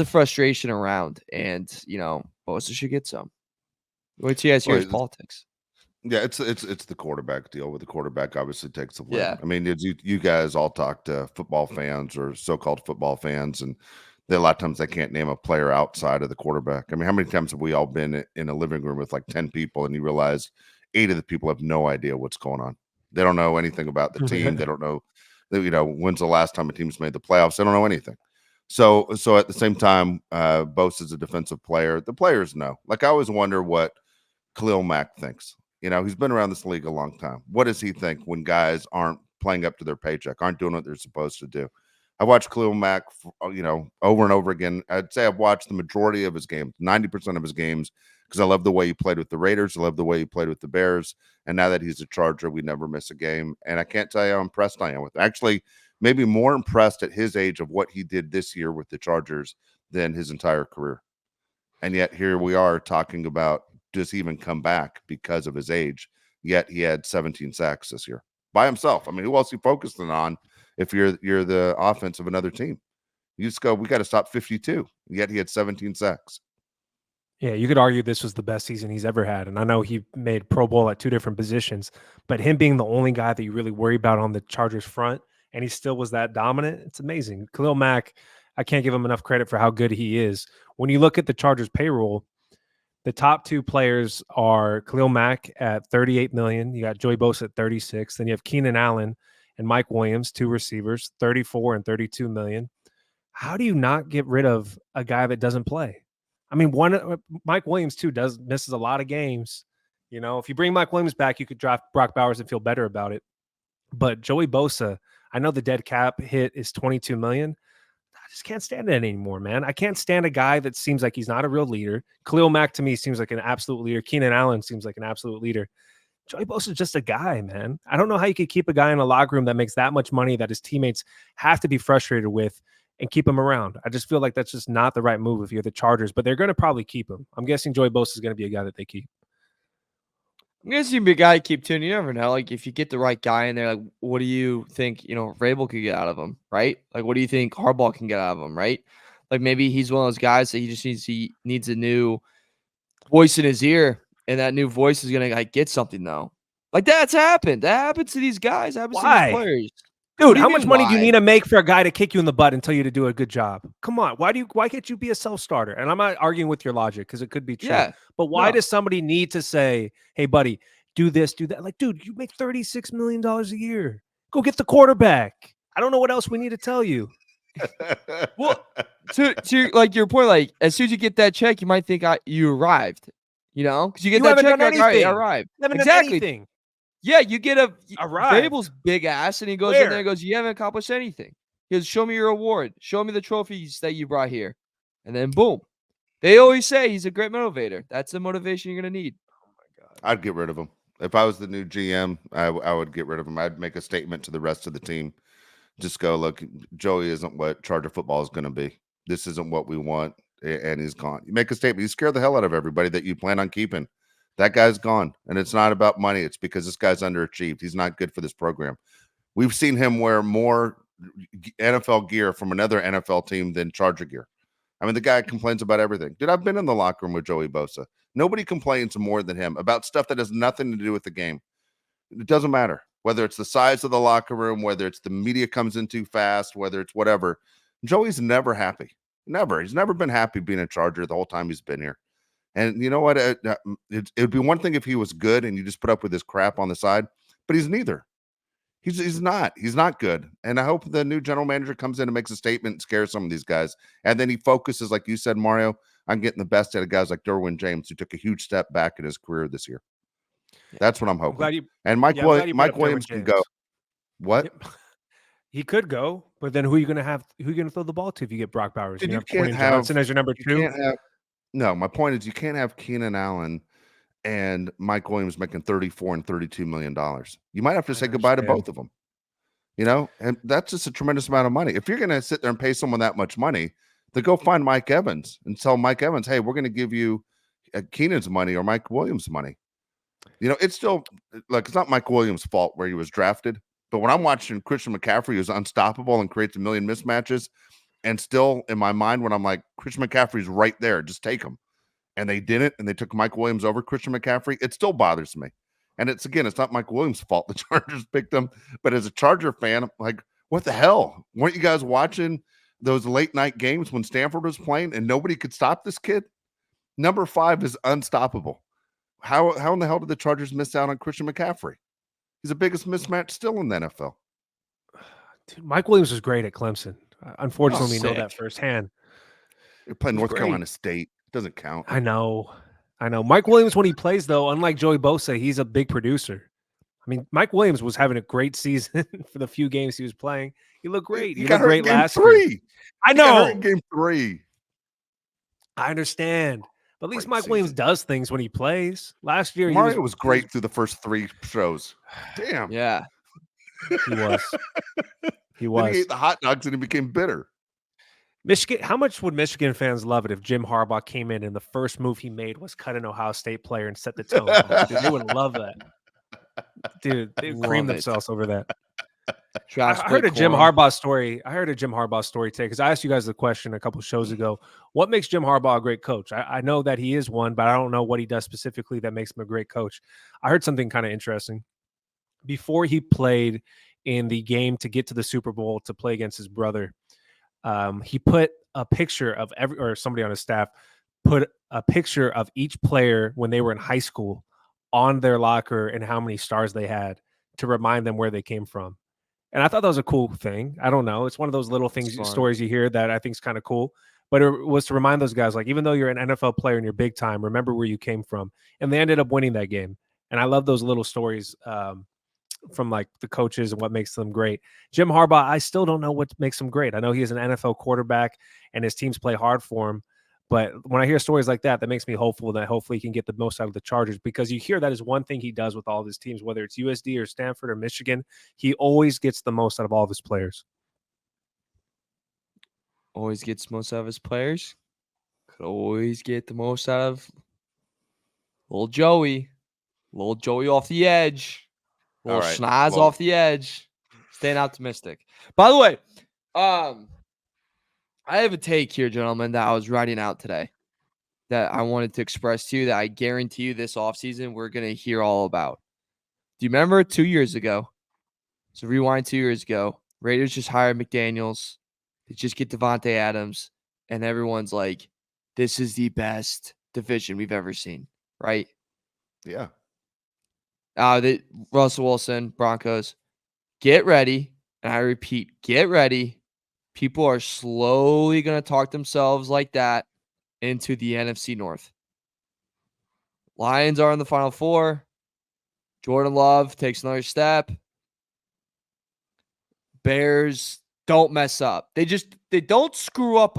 frustration around, and Bosa should get some. Wait till you guys hear his politics. Yeah, it's the quarterback deal. With the quarterback, obviously takes the blame. Yeah. I mean, you guys all talk to football fans or so-called football fans, and a lot of times they can't name a player outside of the quarterback. I mean, how many times have we all been in a living room with like 10 people, and you realize 8 of the people have no idea what's going on. They don't know anything about the team. They don't know, when's the last time a team's made the playoffs. They don't know anything. So at the same time, Bosa's a defensive player. The players know. Like I always wonder what Khalil Mack thinks. He's been around this league a long time. What does he think when guys aren't playing up to their paycheck, aren't doing what they're supposed to do? I watched Khalil Mack, over and over again. I'd say I've watched the majority of his games, 90% of his games, because I love the way he played with the Raiders. I love the way he played with the Bears. And now that he's a Charger, we never miss a game. And I can't tell you how impressed I am with it. Actually, maybe more impressed at his age of what he did this year with the Chargers than his entire career. And yet here we are talking about, does he even come back because of his age? Yet he had 17 sacks this year by himself. I mean, who else he focusing on if you're the offense of another team? You just go, we got to stop 52. Yet he had 17 sacks. Yeah, you could argue this was the best season he's ever had. And I know he made Pro Bowl at 2 different positions, but him being the only guy that you really worry about on the Chargers front, and he still was that dominant, it's amazing. Khalil Mack, I can't give him enough credit for how good he is. When you look at the Chargers payroll, the top 2 players are Khalil Mack at $38 million. You got Joey Bosa at 36. Then you have Keenan Allen and Mike Williams, 2 receivers, 34 and 32 million. How do you not get rid of a guy that doesn't play? I mean, Mike Williams too misses a lot of games. If you bring Mike Williams back, you could draft Brock Bowers and feel better about it. But Joey Bosa, I know the dead cap hit is $22 million. I just can't stand it anymore, man. I can't stand a guy that seems like he's not a real leader. Khalil Mack to me seems like an absolute leader. Keenan Allen seems like an absolute leader. Joey Bosa is just a guy, man. I don't know how you could keep a guy in a locker room that makes that much money that his teammates have to be frustrated with and keep him around. I just feel like that's just not the right move if you're the Chargers, but they're going to probably keep him. I'm guessing Joey Bosa is going to be a guy that they keep. I'm guessing be a guy to keep too. You never know. Like if you get the right guy in there, like what do you think, Vrabel could get out of him, right? Like what do you think Harbaugh can get out of him, right? Like maybe he's one of those guys that he needs a new voice in his ear, and that new voice is gonna like get something though. Like that's happened. That happens to these guys. That happens to these players. Dude, how much money do you need to make for a guy to kick you in the butt and tell you to do a good job? Come on. Why can't you be a self-starter? And I'm not arguing with your logic because it could be true. Yeah, but why does somebody need to say, hey, buddy, do this, do that? Like, dude, you make $36 million a year. Go get the quarterback. I don't know what else we need to tell you. Well, to like your point, like as soon as you get that check, you might think you arrived. Because you get that check, like, all right, I arrived. Exactly. Yeah, you get Vrabel's big ass, and he goes in there and goes, you haven't accomplished anything. He goes, show me your award. Show me the trophies that you brought here. And then boom. They always say he's a great motivator. That's the motivation you're going to need. Oh, my God. I'd get rid of him. If I was the new GM, I would get rid of him. I'd make a statement to the rest of the team. Just go, look, Joey isn't what Charger football is going to be. This isn't what we want, and he's gone. You make a statement. You scare the hell out of everybody that you plan on keeping. That guy's gone, and it's not about money. It's because this guy's underachieved. He's not good for this program. We've seen him wear more NFL gear from another NFL team than Charger gear. I mean, the guy complains about everything. Dude, I've been in the locker room with Joey Bosa. Nobody complains more than him about stuff that has nothing to do with the game. It doesn't matter whether it's the size of the locker room, whether it's the media comes in too fast, whether it's whatever. Joey's never happy. Never. He's never been happy being a Charger the whole time he's been here. And you know what? It would be one thing if he was good and you just put up with this crap on the side, but he's neither. He's not. He's not good. And I hope the new general manager comes in and makes a statement and scares some of these guys. And then he focuses, like you said, Mario, on getting the best out of guys like Derwin James, who took a huge step back in his career this year. That's what I'm hoping. And Mike Williams can go. What? Yep. He could go, but then who are you going to have? Who are you going to throw the ball to if you get Brock Bowers? Dude, you can't have Johnson as your number two. No, my point is you can't have Keenan Allen and Mike Williams making $34 and $32 million. You might have to say goodbye to both of them. And that's just a tremendous amount of money. If you're going to sit there and pay someone that much money, then go find Mike Evans and tell Mike Evans, hey, we're going to give you Keenan's money or Mike Williams' money. It's still like it's not Mike Williams' fault where he was drafted. But when I'm watching Christian McCaffrey, who's unstoppable and creates a million mismatches, and still in my mind, when I'm like, Christian McCaffrey's right there, just take him. And they didn't, and they took Mike Williams over Christian McCaffrey. It still bothers me. And it's not Mike Williams' fault the Chargers picked him. But as a Charger fan, I'm like, what the hell? Weren't you guys watching those late night games when Stanford was playing and nobody could stop this kid? Number 5 is unstoppable. How in the hell did the Chargers miss out on Christian McCaffrey? He's the biggest mismatch still in the NFL. Dude, Mike Williams was great at Clemson. Unfortunately, we know that firsthand. You're playing North Carolina State. It doesn't count. I know. Mike Williams, when he plays, though, unlike Joey Bosa, he's a big producer. I mean, Mike Williams was having a great season for the few games he was playing. He looked great. He looked great last year. I know. Game 3. I understand. But at least Mike Williams does things when he plays. Last year, Mario was great through the first 3 shows. Damn. Yeah. He was. Then he ate the hot dogs and he became bitter. Michigan. How much would Michigan fans love it if Jim Harbaugh came in and the first move he made was cut an Ohio State player and set the tone? Dude, they would love that. Dude, they would cream themselves over that. I heard a Jim Harbaugh story. Today because I asked you guys the question a couple shows ago. What makes Jim Harbaugh a great coach? I know that he is one, but I don't know what he does specifically that makes him a great coach. I heard something kind of interesting. Before he played in the game to get to the Super Bowl to play against his brother, he put a picture of somebody on his staff put a picture of each player when they were in high school on their locker and how many stars they had to remind them where they came from. And I thought that was a cool thing. I don't know. It's one of those little stories you hear that I think is kind of cool. But it was to remind those guys, like, even though you're an NFL player and you're big time, remember where you came from. And they ended up winning that game. And I love those little stories from like the coaches and what makes them great. Jim Harbaugh, I still don't know what makes him great. I know he is an NFL quarterback and his teams play hard for him. But when I hear stories like that, that makes me hopeful that hopefully he can get the most out of the Chargers, because you hear that is one thing he does with all of his teams, whether it's USD or Stanford or Michigan. He always gets the most out of all of his players. Always gets most out of his players. Could always get the most out of little Joey. Little Joey off the edge. Little right. schnoz Well- off the edge. Staying optimistic. By the way, I have a take here, gentlemen, that I was writing out today that I wanted to express to you that I guarantee you this offseason we're going to hear all about. Do you remember 2 years ago? So rewind 2 years ago. Raiders just hired McDaniels. They just get Devontae Adams. And everyone's like, this is the best division we've ever seen, right? Yeah. Russell Wilson, Broncos, get ready. And I repeat, get ready. People are slowly going to talk themselves like that into the NFC North. Lions are in the Final Four. Jordan Love takes another step. Bears don't mess up. They don't screw up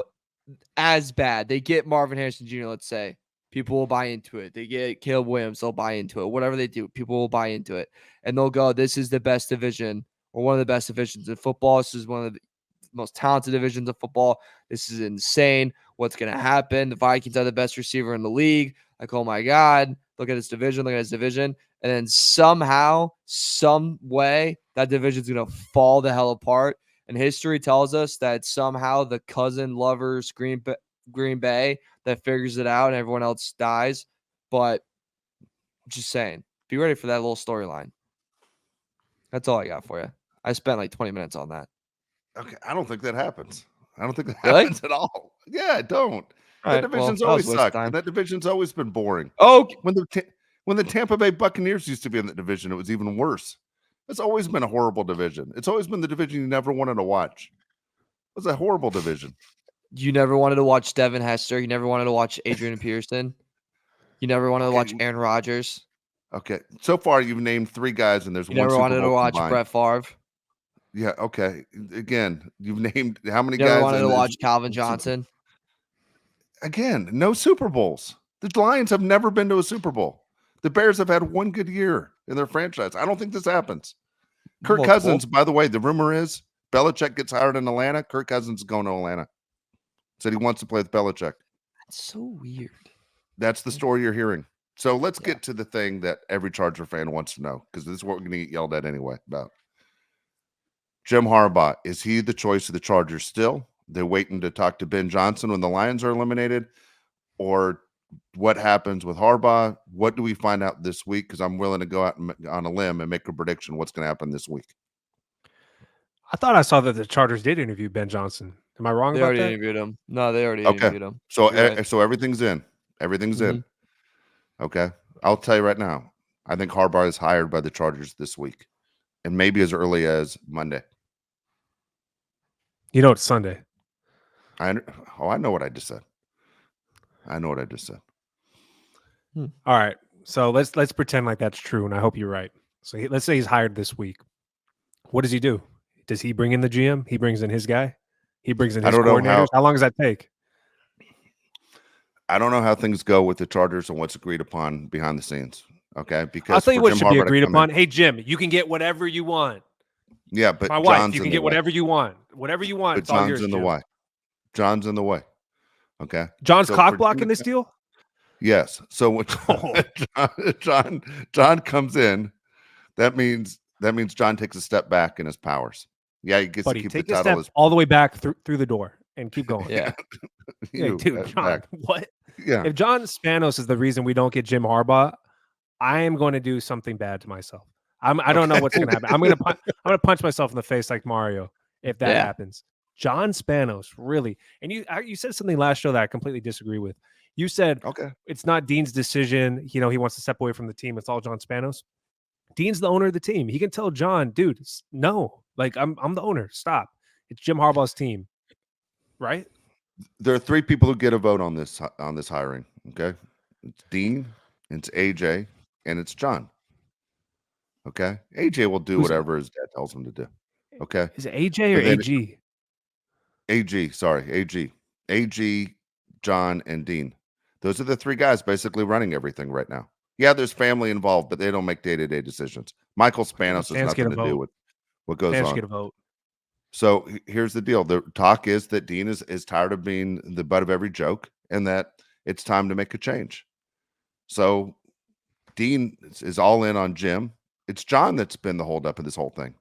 as bad. They get Marvin Harrison Jr., let's say. People will buy into it. They get Caleb Williams. They'll buy into it. Whatever they do, people will buy into it. And they'll go, this is the best division or one of the best divisions in football. This is one of the most talented divisions of football. This is insane. What's going to happen? The Vikings are the best receiver in the league. Like, oh my God, look at this division. Look at this division. And then somehow, some way, that division's going to fall the hell apart. And history tells us that somehow the cousin lovers Green Bay that figures it out and everyone else dies. But just saying, be ready for that little storyline. That's all I got for you. I spent like 20 minutes on that. Okay. I don't think that happens. I don't think that Really? happens at all. Yeah, I don't. All That right, division's well, that was always a waste of sucked. time. And that division's always been boring. Oh, When the Tampa Bay Buccaneers used to be in that division, it was even worse. It's always been a horrible division. It's always been the division you never wanted to watch. It was a horrible division. you never wanted to watch Devin Hester. You never wanted to watch Adrian Pearson. You never wanted to watch Aaron Rodgers. Okay. So far, you've named 3 guys, and there's You one never Super wanted to Bowl watch combined. Brett Favre. Yeah. Okay. Again, you've named how many You never guys? wanted and to there's watch Calvin Super- Johnson. Again, no Super Bowls. The Lions have never been to a Super Bowl. The Bears have had one good year in their franchise. I don't think this happens. Kirk Multiple. Cousins, by the way, the rumor is Belichick gets hired in Atlanta. Kirk Cousins is going to Atlanta. Said he wants to play with Belichick. That's so weird. That's the story you're hearing. So let's get to the thing that every Charger fan wants to know, because this is what we're going to get yelled at anyway about. Jim Harbaugh, is he the choice of the Chargers still? They're waiting to talk to Ben Johnson when the Lions are eliminated? Or what happens with Harbaugh? What do we find out this week? Because I'm willing to go out on a limb and make a prediction what's going to happen this week. I thought I saw that the Chargers did interview Ben Johnson. Am I wrong They about already that? interviewed him. No, they already Okay. interviewed him. So, You're right. so everything's in. Everything's in. Okay. I'll tell you right now. I think Harbaugh is hired by the Chargers this week, and maybe as early as Monday. You know it's Sunday. I know what I just said. I know what I just said. All right. So let's pretend like that's true, and I hope you're right. So let's say he's hired this week. What does he do? Does he bring in the GM? He brings in his guy? He brings in his coordinators? How long does that take? I don't know how things go with the Chargers and what's agreed upon behind the scenes. Okay, because I'll tell you what Jim should be Harbaugh agreed upon. Hey, Jim, you can get whatever you want. Yeah, but My wife, John's you in can the get way. whatever you want. Whatever you want. But It's all John's yours, in the Jim. way. John's in the way. Okay. John's So cock for blocking Jim- this deal? Yes. So when John comes in, that means John takes a step back in his powers. Yeah, he gets Buddy, to keep take the this title. step all the way back through the door and keep going. Yeah. Hey, dude, John, back. what? Yeah. If John Spanos is the reason we don't get Jim Harbaugh, I am going to do something bad to myself. I don't know what's going to happen. I'm going to punch myself in the face like Mario if that happens. John Spanos, really. And you said something last show that I completely disagree with. You said it's not Dean's decision. You know, he wants to step away from the team. It's all John Spanos. Dean's the owner of the team. He can tell John, dude, no. Like I'm the owner. Stop. It's Jim Harbaugh's team. Right? There are 3 people who get a vote on this hiring. Okay. It's Dean, it's AJ, and it's John. Okay. AJ will do whatever his dad tells him to do. Okay. Is it AJ or AG? AG, sorry, AG. AG John, and Dean. Those are the three guys basically running everything right now. Yeah, there's family involved, but they don't make day-to-day decisions. Michael Spanos has Fans get nothing a to do vote. with what goes Fans on. get a vote. So here's the deal. The talk is that Dean is tired of being the butt of every joke and that it's time to make a change. So Dean is all in on Jim. It's John that's been the holdup in this whole thing.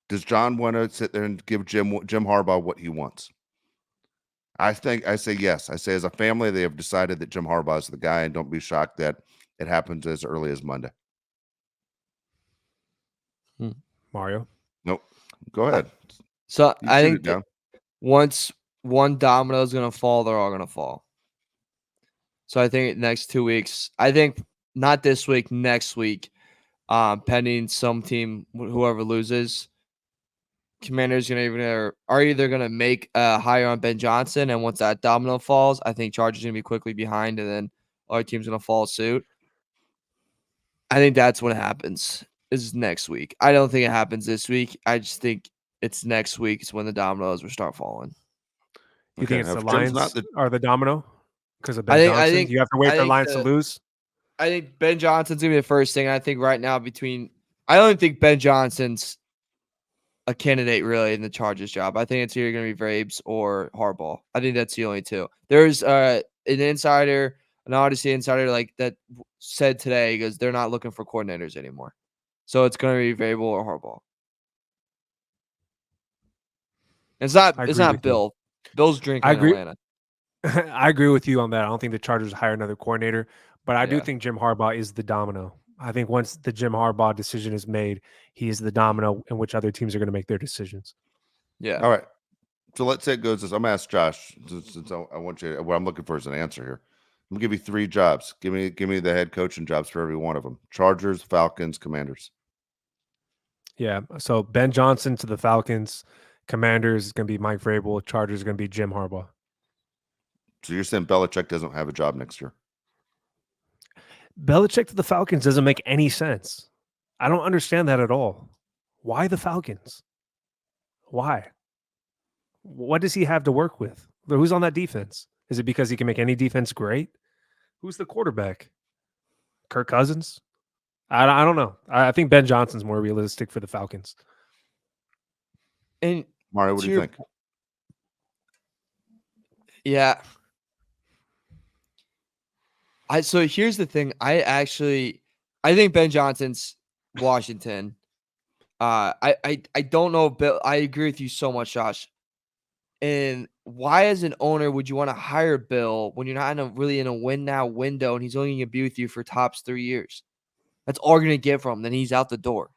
Does John want to sit there and give Jim Harbaugh what he wants? I say yes. I say as a family, they have decided that Jim Harbaugh is the guy, and don't be shocked that it happens as early as Monday. Mario. Nope. Go ahead. So You I shoot think it down. once one domino is going to fall, they're all going to fall. So I think next 2 weeks, I think not this week, next week, pending some team, whoever loses, Commanders are either going to make a hire on Ben Johnson, and once that domino falls, I think Chargers going to be quickly behind, and then other teams going to follow suit. I think that's what happens is next week. I don't think it happens this week. I just think it's next week is when the dominoes will start falling. You think it's if the Jim's Lions not the or the domino because of Ben Johnson? You have to wait for the Lions to lose. I think Ben Johnson's gonna be the first thing. I think right now I don't think Ben Johnson's a candidate really in the Chargers job. I think it's either gonna be Vrabes or Harbaugh. I think that's the only two. There's an insider, an Odyssey insider like that said today because they're not looking for coordinators anymore. So it's gonna be Vrabel or Harbaugh. It's not Bill. Bill's drinking in Atlanta. I agree with you on that. I don't think the Chargers hire another coordinator, but I do Yeah. think Jim Harbaugh is the domino. I think once the Jim Harbaugh decision is made, he is the domino in which other teams are going to make their decisions. Yeah. All right. So let's say it goes this. I'm gonna ask Josh. Since I want you. What I'm looking for is an answer here. I'm gonna give you three jobs. Give me the head coaching jobs for every one of them. Chargers, Falcons, Commanders. Yeah. So Ben Johnson to the Falcons, Commanders is going to be Mike Vrabel, Chargers is going to be Jim Harbaugh. So you're saying Belichick doesn't have a job next year? Belichick to the Falcons doesn't make any sense. I don't understand that at all. Why the Falcons? Why? What does he have to work with? Who's on that defense? Is it because he can make any defense great? Who's the quarterback? Kirk Cousins? I don't know. I think Ben Johnson's more realistic for the Falcons. And Mario, what do you think? Yeah. So here's the thing. I think Ben Johnson's Washington. I don't know, Bill. I agree with you so much, Josh. And why, as an owner, would you want to hire Bill when you're not in a win now window and he's only going to be with you for tops 3 years? That's all you're going to get from him. Then he's out the door.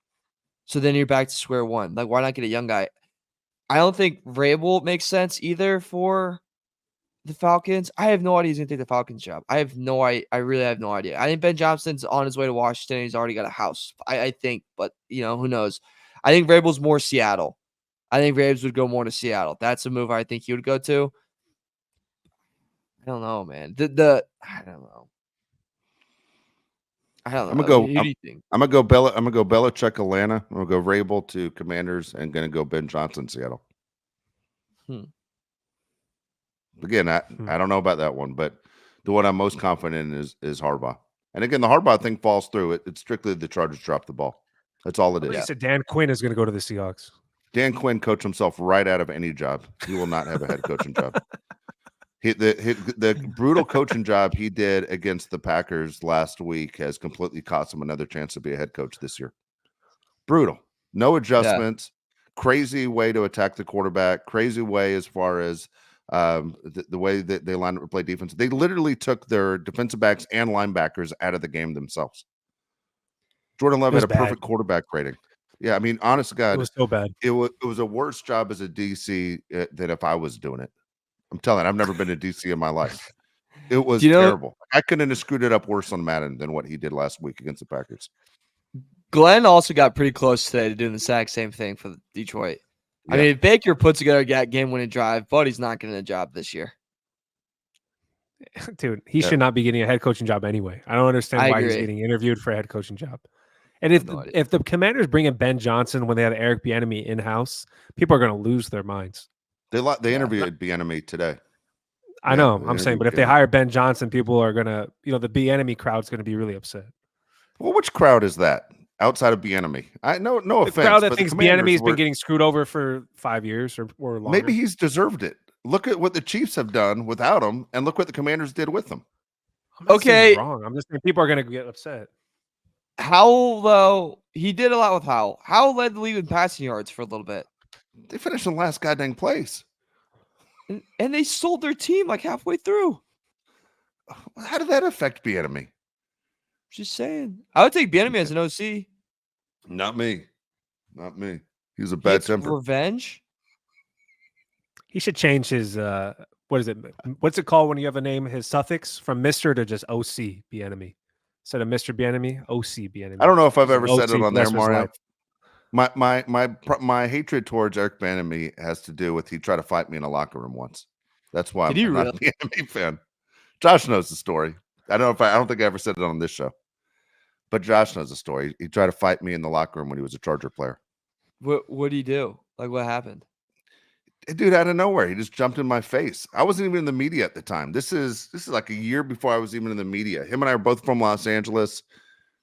So then you're back to square one. Like, why not get a young guy? I don't think Vrabel makes sense either for the Falcons. I have no idea he's going to take the Falcons job. I really have no idea. I think Ben Johnson's on his way to Washington. And he's already got a house. I think, but who knows? I think Vrabel's more Seattle. I think Vrabes would go more to Seattle. That's a move I think he would go to. I don't know, man. I don't know. I don't know. I'm gonna go. Who do you think? I'm gonna go Belichick, Atlanta. I'm gonna go Vrabel to Commanders, and gonna go Ben Johnson, Seattle. Again, I don't know about that one, but the one I'm most confident in is Harbaugh. And again, the Harbaugh thing falls through. It's strictly the Chargers drop the ball. That's all it is. You said Dan Quinn is going to go to the Seahawks. Dan Quinn coached himself right out of any job. He will not have a head coaching job. The brutal coaching job he did against the Packers last week has completely cost him another chance to be a head coach this year. Brutal. No adjustments. Yeah. Crazy way to attack the quarterback. Crazy way as far as the way that they line up to play defense. They literally took their defensive backs and linebackers out of the game themselves. Jordan Love had a perfect quarterback rating. Yeah, I mean, honest to God, it was so bad. It was a worse job as a DC than if I was doing it. I'm telling you, I've never been a DC in my life. It was terrible. I couldn't have screwed it up worse on Madden than what he did last week against the Packers. Glenn also got pretty close today to doing the exact same thing for Detroit. Yeah. I mean, if Baker puts together a game-winning drive, Buddy's not getting a job this year. Dude, he should not be getting a head coaching job anyway. I don't understand why he's getting interviewed for a head coaching job. And if the Commanders bring in Ben Johnson when they had Eric Bieniemy in-house, people are going to lose their minds. They interviewed Bieniemy today. I know. I'm saying, but if they hire Ben Johnson, people are gonna, the Bieniemy crowd's gonna be really upset. Well, which crowd is that outside of Bieniemy? No The offense, crowd that but thinks the Commanders Bieniemy's been getting screwed over for 5 years or longer. maybe he's deserved it. Look at what the Chiefs have done without him, and look what the Commanders did with him. I'm not saying you're wrong. I'm just saying people are gonna get upset. Howell, though, he did a lot with Howell. Howell led the league in passing yards for a little bit. They finished in the last goddamn place. And they sold their team like halfway through. How did that affect Bieniemy? Just saying. I would take Bieniemy as an OC. Not me. Not me. He was a bad temper. Revenge? He should change his what is it? What's it called when you have a name? His suffix from Mr. to just OC Bieniemy. Instead of Mr. Bieniemy, OC Bieniemy. I don't know if I've ever OC said it on there, Mario. Life. My hatred towards Eric Bieniemy has to do with he tried to fight me in a locker room once. That's why I'm not a Bieniemy fan. Josh knows the story. I don't think I ever said it on this show, but Josh knows the story. He tried to fight me in the locker room when he was a Charger player. What did he do? Like, what happened? Dude, out of nowhere, he just jumped in my face. I wasn't even in the media at the time. This is like a year before I was even in the media. Him and I are both from Los Angeles,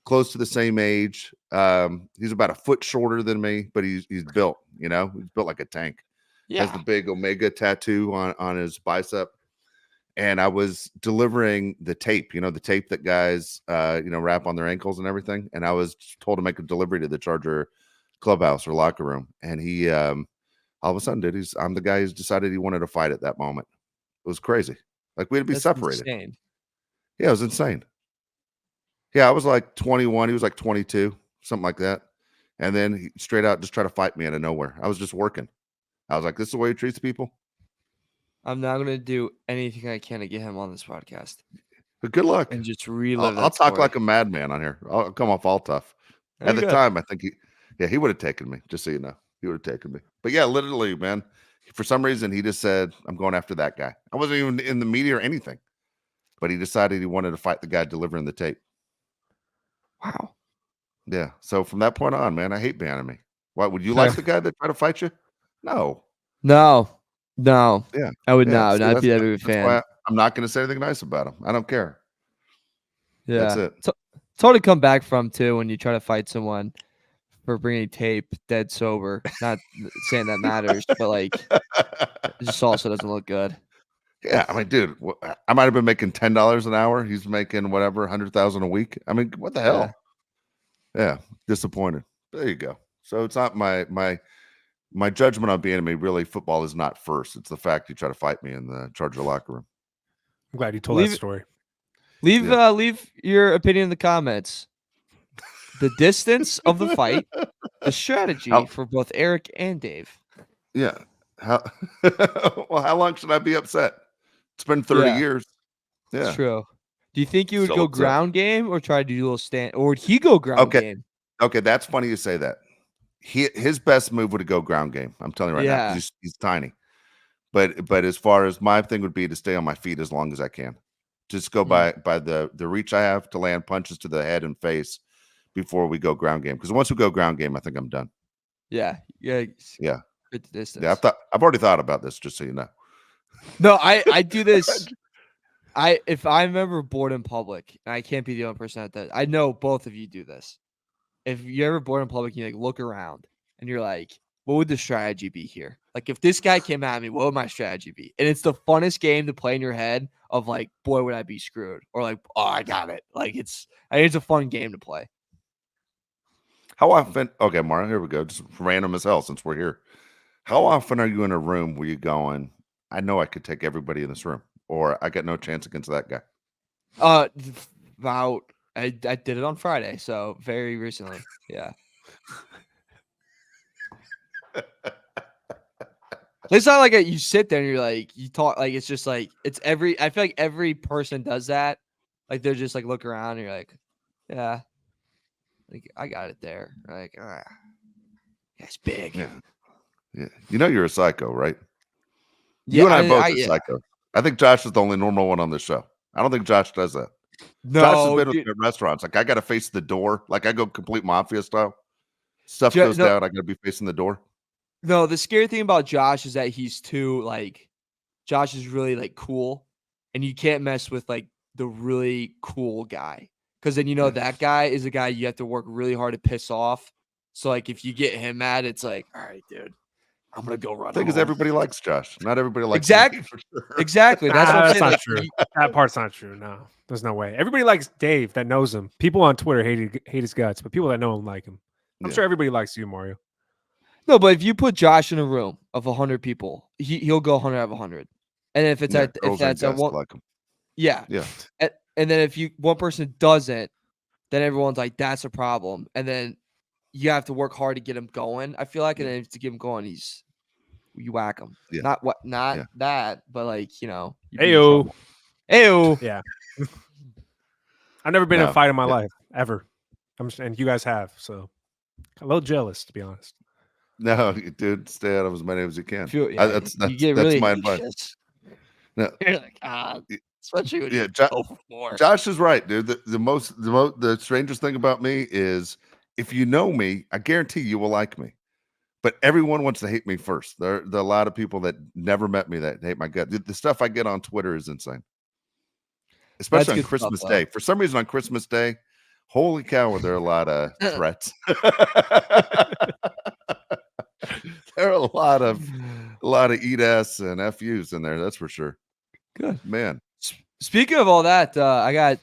close to the same age. He's about a foot shorter than me, but he's built. He's built like a tank. Yeah. Has the big Omega tattoo on his bicep. And I was delivering the tape, the tape that guys, wrap on their ankles and everything. And I was told to make a delivery to the Charger clubhouse or locker room. And he, all of a sudden, I'm the guy who's decided he wanted to fight at that moment. It was crazy. Like we had to be separated. Insane. Yeah, it was insane. Yeah, I was like 21. He was like 22, something like that. And then he straight out just tried to fight me out of nowhere. I was just working. I was like, this is the way he treats people? I'm not going to do anything I can to get him on this podcast. But good luck. And just relive I'll talk like a madman on here. I'll come off all tough. At the time, I think he would have taken me, just so you know. He would have taken me. But yeah, literally, man, for some reason, he just said, I'm going after that guy. I wasn't even in the media or anything. But he decided he wanted to fight the guy delivering the tape. Wow. Yeah. So from that point on, man, I hate Bieniemy. Why would you like the guy that tried to fight you? No. Yeah. I would not be that big a fan. Why I'm not going to say anything nice about him. I don't care. Yeah. That's it. It's hard to come back from, too, when you try to fight someone for bringing tape dead sober. Not saying that matters, but like, it just also doesn't look good. Yeah, I mean, dude, I might have been making $10 an hour. He's making whatever, 100,000 a week. I mean, what the hell? Yeah, disappointed. There you go. So it's not my judgment on Bieniemy. Really, football is not first. It's the fact you try to fight me in the Charger locker room. I'm glad you told that story. Leave your opinion in the comments. The distance of the fight, the strategy for both Eric and Dave. Yeah. How long should I be upset? It's been 30 years. Yeah. It's true. Do you think you would go ground game or try to do a little stand, or would he go ground game? Okay, that's funny you say that. His best move would go ground game. I'm telling you right now. He's tiny. But as far as my thing would be to stay on my feet as long as I can. Just go by the reach I have to land punches to the head and face before we go ground game. Because once we go ground game, I think I'm done. Yeah. Good distance. Yeah, I've already thought about this, just so you know. No, I do this. If I'm ever bored in public, and I can't be the only person that does. I know both of you do this. If you're ever bored in public, you like look around and you're like, what would the strategy be here? Like, if this guy came at me, what would my strategy be? And it's the funnest game to play in your head of like, boy, would I be screwed? Or like, oh, I got it. Like, I think it's a fun game to play. How often? Okay, Mario, here we go. Just random as hell since we're here. How often are you in a room where you're going, I know I could take everybody in this room, or I got no chance against that guy? I did it on Friday, so very recently. Yeah. It's not like you sit there and you're like, you talk, like, it's just like, I feel like every person does that. Like, they're just like, look around and you're like, yeah, like, I got it there. Like, it's big. Yeah. You know, you're a psycho, right? Yeah, you and I both are psycho. I think Josh is the only normal one on this show. I don't think Josh does that. No, Josh has been with me at restaurants. Like, I got to face the door. Like, I go complete mafia style. Stuff goes down. I got to be facing the door. No, the scary thing about Josh is that he's too, like, Josh is really, like, cool. and you can't mess with like the really cool guy, because then that guy is a guy you have to work really hard to piss off. So like if you get him mad, it's like, all right, dude, I'm gonna go run. The thing is, everybody likes Josh. Not everybody likes exactly, me, for sure. exactly. That's what I'm That's saying. not Like, true. That part's not true. No, there's no way. Everybody likes Dave that knows him. People on Twitter hate his guts, but people that know him like him. I'm sure everybody likes you, Mario. No, but if you put Josh in a room of 100 people, he'll go 100 out of 100. And if it's if that's a one, like him. yeah. And then if one person doesn't, then everyone's like, that's a problem. And then you have to work hard to get him going. I feel like, and then to get him going, you whack him. Yeah. Not that, but like, you Ayo. Ayo. Yeah. I've never been in a fight in my life ever. And you guys have, so a little jealous, to be honest. No, dude, stay out of as many as you can. You That's really my advice. No. You're like, especially when you go for more. Josh is right, dude. The strangest thing about me is if you know me, I guarantee you will like me. But everyone wants to hate me first. There are a lot of people that never met me that hate my gut. The stuff I get on Twitter is insane. Especially on Christmas Day. For some reason on Christmas Day, holy cow, were there a lot of threats. There are a lot of eat ass and FUs in there, that's for sure. Good. Man. Speaking of all that, I got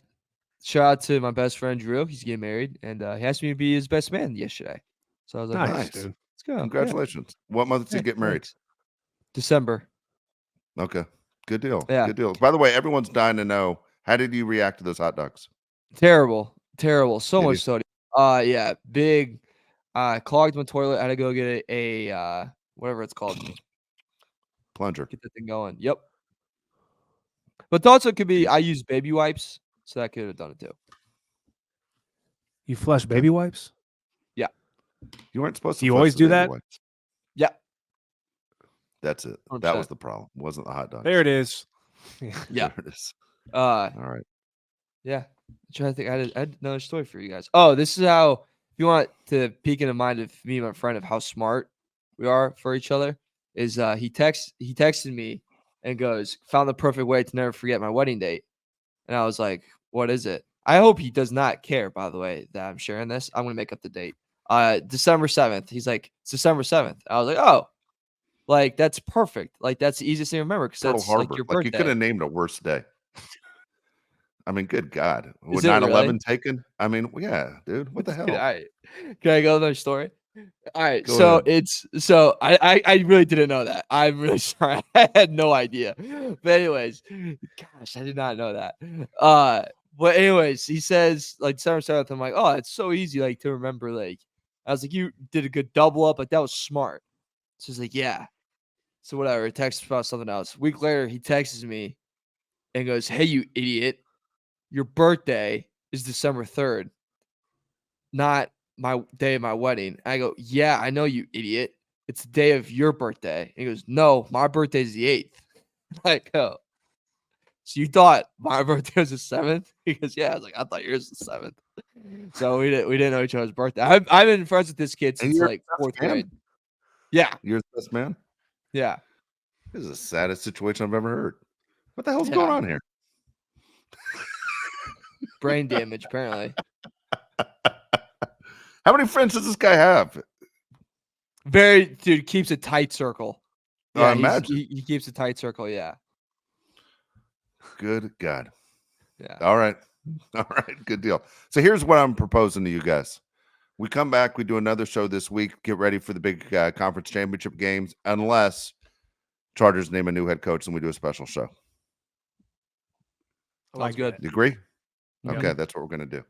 shout out to my best friend Drew. He's getting married, and he asked me to be his best man yesterday. So I was like, nice. Dude. Let's go. Congratulations. Yeah. What month did you get married? Thanks. December. Okay. Good deal. Yeah. Good deal. By the way, everyone's dying to know, how did you react to those hot dogs? Terrible. So much sodium. Yeah, big. Clogged my toilet. I had to go get a whatever it's called. Plunger. Get the thing going. Yep. But also could be I use baby wipes, so that could have done it too. You flush baby wipes? Yeah. You weren't supposed to. You always do that? Wipes. Yeah. That's it. 100%. That was the problem. It wasn't the hot dog. There it is. Yeah. There it is. All right. Yeah. I'm trying to think. I had another story for you guys. Oh, this is how, if you want to peek in the mind of me and my friend of how smart we are for each other, is he texted me and goes, found the perfect way to never forget my wedding date. And I was like, what is it? I hope he does not care, by the way, that I'm sharing this. I'm going to make up the date. December 7th. He's like, it's December 7th. I was like, oh, like, that's perfect. Like, that's the easiest thing to remember because that's like your birthday. Like, you could have named a worse day. I mean, good God. Was 9/11 really? Taken? I mean, yeah, dude. What the hell? All right. Can I go another story? All right. Go ahead. I really didn't know that. I'm really sorry. I had no idea. But anyways, gosh, I did not know that. But anyways, he says like December 7th. I'm like, oh, it's so easy like to remember. Like, I was like, you did a good double up. Like, that was smart. So he's like, yeah. So whatever. He texts about something else. A week later, he texts me and goes, hey, you idiot. Your birthday is December 3rd, not my day of my wedding. I go, yeah, I know, you idiot. It's the day of your birthday. And he goes, no, my birthday is the 8th. Like, oh, so you thought my birthday was the 7th? He goes, yeah. I was like, I thought yours was the 7th. So we didn't know each other's birthday. I've been friends with this kid since like 4th grade. Yeah. You're the best man? Yeah. This is the saddest situation I've ever heard. What the hell's going on here? Brain damage, apparently. How many friends does this guy have? Dude, keeps a tight circle. Yeah, I imagine. He keeps a tight circle, yeah. Good God. Yeah. All right. Good deal. So here's what I'm proposing to you guys. We come back. We do another show this week. Get ready for the big conference championship games, unless Chargers name a new head coach and we do a special show. Sounds good. You agree? Yep. Okay, that's what we're going to do.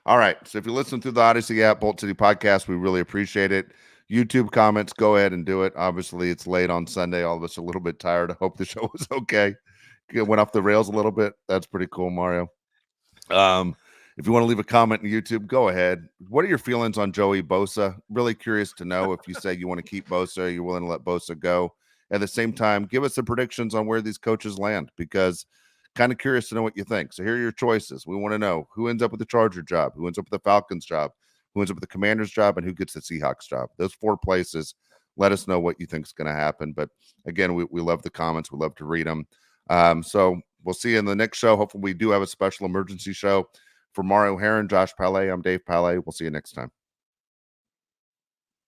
All right. So if you listen through the Odyssey app, Bolt City Podcast, we really appreciate it. YouTube comments, go ahead and do it. Obviously, it's late on Sunday. All of us are a little bit tired. I hope the show was okay. It went off the rails a little bit. That's pretty cool, Mario. If you want to leave a comment on YouTube, go ahead. What are your feelings on Joey Bosa? Really curious to know if you say you want to keep Bosa, you're willing to let Bosa go. At the same time, give us the predictions on where these coaches land, because kind of curious to know what you think. So here are your choices. We want to know who ends up with the Charger job, who ends up with the Falcons job, who ends up with the Commanders job, and who gets the Seahawks job. Those 4 places. Let us know what you think is going to happen. But again, we love the comments. We love to read them. So We'll see you in the next show. Hopefully we do have a special emergency show for Mario Heron, Josh Palais. I'm Dave Palais. We'll see you next time.